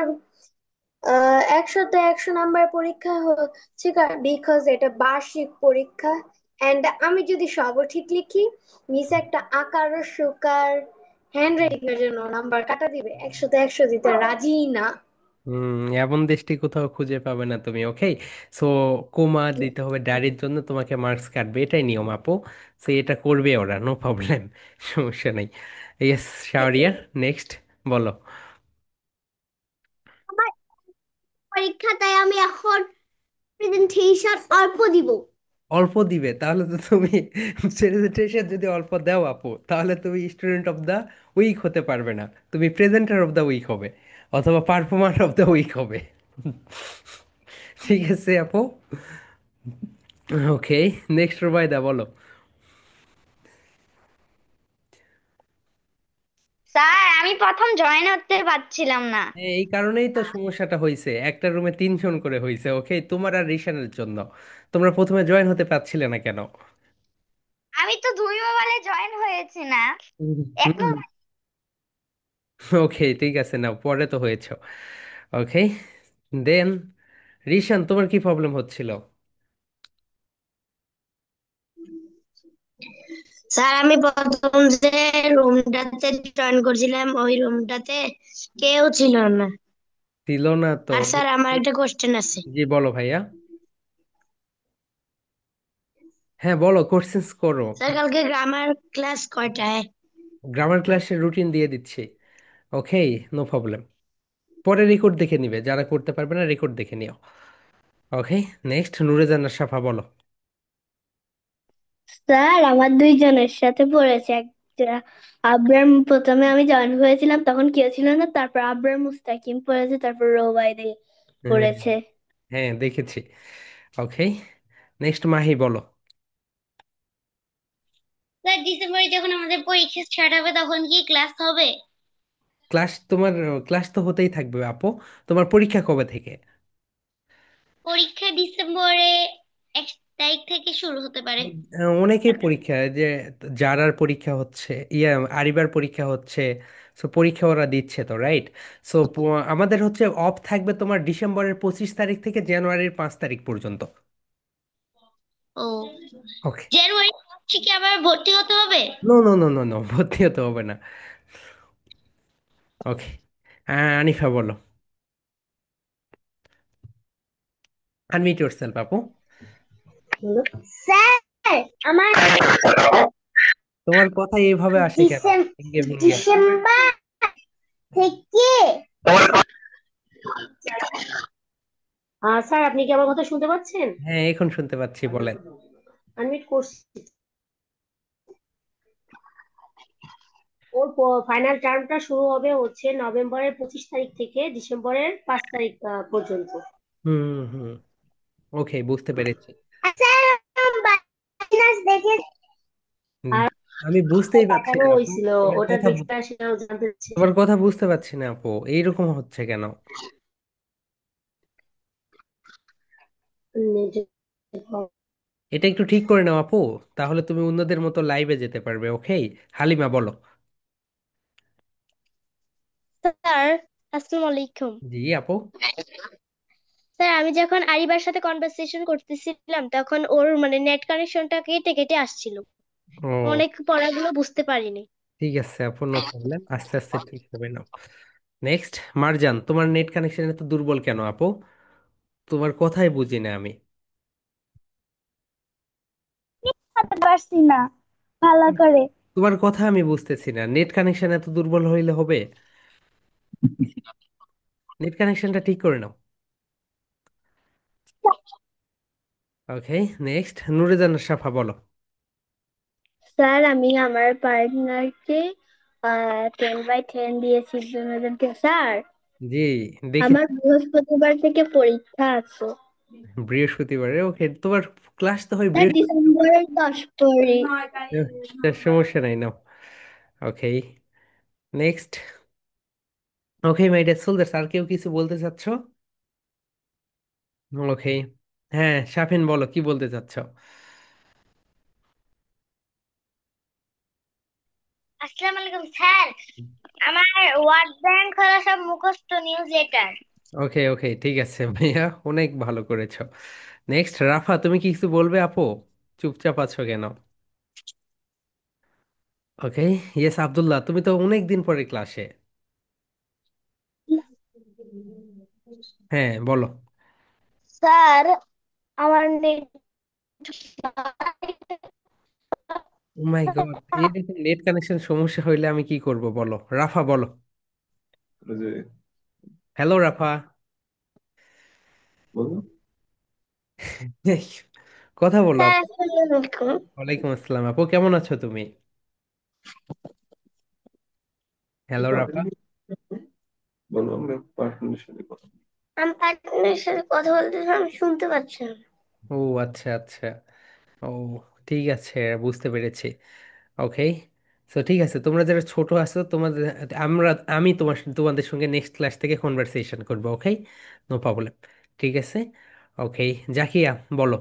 Speaker 4: 100-তে 100 নাম্বার পরীক্ষা হচ্ছে, বিকজ এটা বার্ষিক পরীক্ষা। এন্ড আমি যদি সবও ঠিক লিখি, মিস একটা আকার ও সুকার হ্যান্ড রাইটিং এর জন্য নাম্বার কাটা দিবে, 100-তে 100 দিতে রাজি না।
Speaker 1: এমন দেশটি কোথাও খুঁজে পাবে না তুমি। ওকে। সো কোমা দিতে হবে ডায়েরির জন্য, তোমাকে মার্কস কাটবে, এটাই নিয়ম আপু। সো এটা করবে ওরা, নো প্রবলেম। সমস্যা নেই। ইয়েস শাওরিয়া, নেক্সট বলো।
Speaker 3: আমার পরীক্ষা, তাই আমি এখন প্রেজেন্টেশন অল্প দিব।
Speaker 1: অল্প দিবে তাহলে তো তুমি প্রেজেন্টেশন যদি অল্প দাও আপু, তাহলে তুমি স্টুডেন্ট অফ দ্য উইক হতে পারবে না, তুমি প্রেজেন্টার অফ দ্য উইক হবে, অথবা পারফর্মার অফ দ্য উইক হবে। ঠিক আছে আপু। ওকে, নেক্সট রুবাইদা বলো।
Speaker 3: স্যার আমি প্রথম জয়েন হতে পারছিলাম না।
Speaker 1: হ্যাঁ, এই কারণেই তো সমস্যাটা হয়েছে, একটা রুমে তিনজন করে হয়েছে। ওকে, তোমার আর রিশানের জন্য। তোমরা প্রথমে জয়েন হতে পারছিলে না কেন?
Speaker 3: আমি তো দুই মোবাইলে জয়েন হয়েছি না, এক
Speaker 1: হুম।
Speaker 3: মোবাইল।
Speaker 1: ওকে, ঠিক আছে, নাও পরে তো হয়েছে। ওকে, দেন রিশান, তোমার কি প্রবলেম হচ্ছিল?
Speaker 4: স্যার আমি প্রথম যে রুমটাতে জয়েন করছিলাম ওই রুমটাতে কেউ ছিল না।
Speaker 1: ছিল না তো?
Speaker 4: আর স্যার আমার একটা কোশ্চেন আছে।
Speaker 1: জি বলো ভাইয়া। হ্যাঁ বলো, কোশ্চেন্স করো।
Speaker 4: স্যার কালকে গ্রামার ক্লাস কয়টায়?
Speaker 1: গ্রামার ক্লাসের রুটিন দিয়ে দিচ্ছি। ওকে, নো প্রবলেম। পরে রেকর্ড দেখে নিবে, যারা করতে পারবে না রেকর্ড দেখে নিও। ওকে, নেক্সট নুরেজান সাফা বলো।
Speaker 2: স্যার আমার দুইজনের সাথে পড়েছে একটা। আব্রাম প্রথমে আমি জয়েন হয়েছিলাম তখন কেউ ছিল না, তারপর আব্রাম মুস্তাকিম পড়েছে, তারপর রোবাইদে
Speaker 1: হ্যাঁ,
Speaker 2: পড়েছে।
Speaker 1: হ্যাঁ দেখেছি। ওকে, নেক্সট মাহি বলো।
Speaker 3: স্যার ডিসেম্বরে যখন আমাদের পরীক্ষা স্টার্ট হবে তখন কি ক্লাস হবে?
Speaker 1: ক্লাস তোমার ক্লাস তো হতেই থাকবে আপু। তোমার পরীক্ষা কবে থেকে?
Speaker 3: পরীক্ষা ডিসেম্বরে 1 তারিখ থেকে শুরু হতে পারে।
Speaker 1: অনেকেই পরীক্ষা, যে যারার পরীক্ষা হচ্ছে, আরিবার পরীক্ষা হচ্ছে। সো পরীক্ষা ওরা দিচ্ছে তো, রাইট? সো আমাদের হচ্ছে অফ থাকবে তোমার ডিসেম্বরের 25 তারিখ থেকে জানুয়ারির 5 তারিখ পর্যন্ত।
Speaker 3: ও,
Speaker 1: ওকে।
Speaker 3: জানুয়ারি মাসে কি আবার ভর্তি হতে হবে?
Speaker 1: No no no no no, ভর্তি হতে হবে না। ওকে, আনিফা বলো। আনমিউট ইয়োরসেলফ আপু।
Speaker 3: স্যার আমার
Speaker 1: তোমার কথা এইভাবে আসে কেন? ভেঙ্গে ভেঙ্গে।
Speaker 3: ডিসেম্বর থেকে
Speaker 5: স্যার আপনি কি আমার কথা শুনতে পাচ্ছেন?
Speaker 1: হ্যাঁ, এখন শুনতে পাচ্ছি, বলেন।
Speaker 5: আনমিট করছি। ওর ফাইনাল টার্মটা শুরু হবে হচ্ছে নভেম্বরের 25 তারিখ থেকে ডিসেম্বরের 5 তারিখ পর্যন্ত।
Speaker 1: হুম হুম। ওকে, বুঝতে পেরেছি।
Speaker 3: স্যার মাইনাস দেখে
Speaker 1: হুম,
Speaker 5: আর
Speaker 1: আমি বুঝতেই পারছি
Speaker 5: পাঠানো
Speaker 1: না আপু।
Speaker 5: হয়েছিল
Speaker 1: তোমার
Speaker 5: ওটার
Speaker 1: কথা
Speaker 5: বিষয়ে সেটাও জানতে চাচ্ছি।
Speaker 1: তোমার কথা বুঝতে পারছি না আপু, এইরকম হচ্ছে কেন? এটা একটু ঠিক করে নাও আপু, তাহলে তুমি অন্যদের মতো লাইভে যেতে পারবে। ওকে, হালিমা বলো।
Speaker 2: স্যার আসসালামু আলাইকুম।
Speaker 1: জি আপু।
Speaker 2: স্যার আমি যখন আরিবার সাথে কনভারসেশন করতেছিলাম তখন ওর মানে নেট কানেকশনটা কেটে কেটে আসছিল,
Speaker 1: ও,
Speaker 2: অনেক পড়াগুলো বুঝতে পারিনি।
Speaker 1: ঠিক আছে আপু, নো প্রবলেম, আস্তে আস্তে ঠিক হবে না। নেক্সট মারজান, তোমার নেট কানেকশন এত দুর্বল কেন আপু? তোমার কথাই বুঝি না আমি।
Speaker 2: বুঝতে পারছি না ভালো করে।
Speaker 1: তোমার কথা আমি বুঝতেছি না, নেট কানেকশন এত দুর্বল হইলে হবে? নেট কানেকশনটা ঠিক করে নাও। ওকে, নেক্সট নুরেজান সাফা বলো।
Speaker 2: স্যার আমি আমার পার্টনারকে 10/10 দিয়েছি দুজনকে স্যার।
Speaker 1: জি, দেখি।
Speaker 2: আমার বৃহস্পতিবার থেকে পরীক্ষা আছে।
Speaker 1: বৃহস্পতিবারে? ওকে, তোমার ক্লাস তো হয়
Speaker 2: স্যার
Speaker 1: বৃহস্পতিবার।
Speaker 2: ডিসেম্বরের 10 তারিখ।
Speaker 1: সমস্যা নাই, নাও। Okay, next. Okay my dear soldiers, আর কেউ কিছু বলতে চাচ্ছ? ওকে, হ্যাঁ শাফিন বলো, কি বলতে চাচ্ছ?
Speaker 3: আসসালামু আলাইকুম স্যার, আমার ওয়ার্ড ব্যাংক হলো সব মুখস্থ নিউজ লেটার।
Speaker 1: ওকে ওকে, ঠিক আছে ভাইয়া, অনেক ভালো করেছো। নেক্সট রাফা, তুমি কি কিছু বলবে আপু? চুপচাপ আছো কেন? ওকে, ইয়েস আব্দুল্লাহ, তুমি তো অনেক দিন পরে ক্লাসে। হ্যাঁ বলো।
Speaker 2: স্যার আমার নেট
Speaker 1: ও মাই গড, এইরকম নেট কানেকশন সমস্যা হইলে আমি কি করব বলো? রাফা বলো। হ্যালো রাফা। কথা বলো
Speaker 2: স্যার
Speaker 1: আপু।
Speaker 2: আসসালামু আলাইকুম।
Speaker 1: ওয়ালাইকুম আসসালাম আপু, কেমন আছো তুমি? হ্যালো রাফা।
Speaker 6: বলো, আমরা পার্টনারের সাথে কথা বলি।
Speaker 3: আমি পার্টনারের সাথে কথা বলতেছি, আমি শুনতে পাচ্ছি না।
Speaker 1: ও আচ্ছা আচ্ছা। ও ঠিক আছে, বুঝতে পেরেছি। ওকে। তো ঠিক আছে, তোমরা যারা ছোট আছো তোমাদের, আমরা আমি তোমাদের সঙ্গে নেক্সট ক্লাস থেকে কনভারসেশন করবো। ওকে, নো প্রবলেম। ঠিক আছে। ওকে। জাকিয়া, বলো।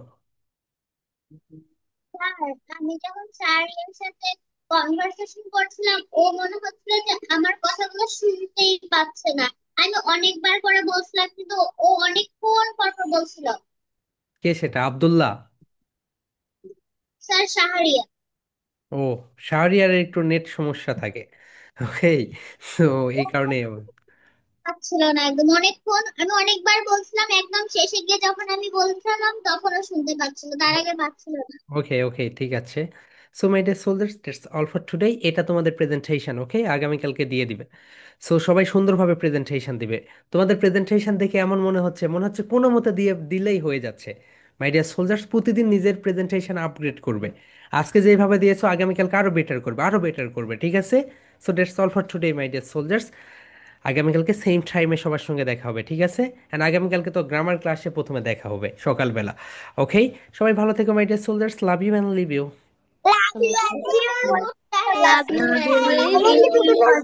Speaker 3: স্যার, আমি যখন স্যারের সাথে কনভারসেশন করছিলাম, ও মনে হচ্ছিল যে আমার কথাগুলো শুনতেই পাচ্ছে না। আমি অনেকবার করে বলছিলাম, কিন্তু ও অনেকক্ষণ পর পর বলছিল।
Speaker 1: কে সেটা, আব্দুল্লাহ?
Speaker 3: স্যার, শাহরিয়া।
Speaker 1: ও, শাহরিয়ারের একটু নেট সমস্যা থাকে। ওকে। তো এই কারণে।
Speaker 3: পাচ্ছিল না একদম অনেকক্ষণ, আমি অনেকবার বলছিলাম, একদম শেষে গিয়ে যখন আমি বলছিলাম তখনও শুনতে পাচ্ছিল, তার আগে পাচ্ছিল না।
Speaker 1: ওকে ওকে, ঠিক আছে। So my dear soldiers, that's all for today. এটা তোমাদের প্রেজেন্টেশন, ওকে? আগামীকালকে দিয়ে দিবে। সো সবাই সুন্দরভাবে প্রেজেন্টেশন দিবে। তোমাদের প্রেজেন্টেশন দেখে এমন মনে হচ্ছে কোনো মতে দিয়ে দিলেই হয়ে যাচ্ছে। মাই ডিয়ার সোলজার্স, প্রতিদিন নিজের প্রেজেন্টেশন আপগ্রেড করবে। আজকে যেভাবে দিয়েছো আগামীকালকে আরো বেটার করবে, আরো বেটার করবে, ঠিক আছে? So that's all for today my dear soldiers. আগামীকালকে সেম টাইমে সবার সঙ্গে দেখা হবে, ঠিক আছে? অ্যান্ড আগামীকালকে তো গ্রামার ক্লাসে প্রথমে দেখা হবে সকালবেলা। ওকে। সবাই ভালো থেকো my dear soldiers, love you and live you.
Speaker 3: Love you as
Speaker 2: Thank you.
Speaker 3: well.
Speaker 2: Love you
Speaker 3: Love
Speaker 2: as
Speaker 3: you.
Speaker 2: well.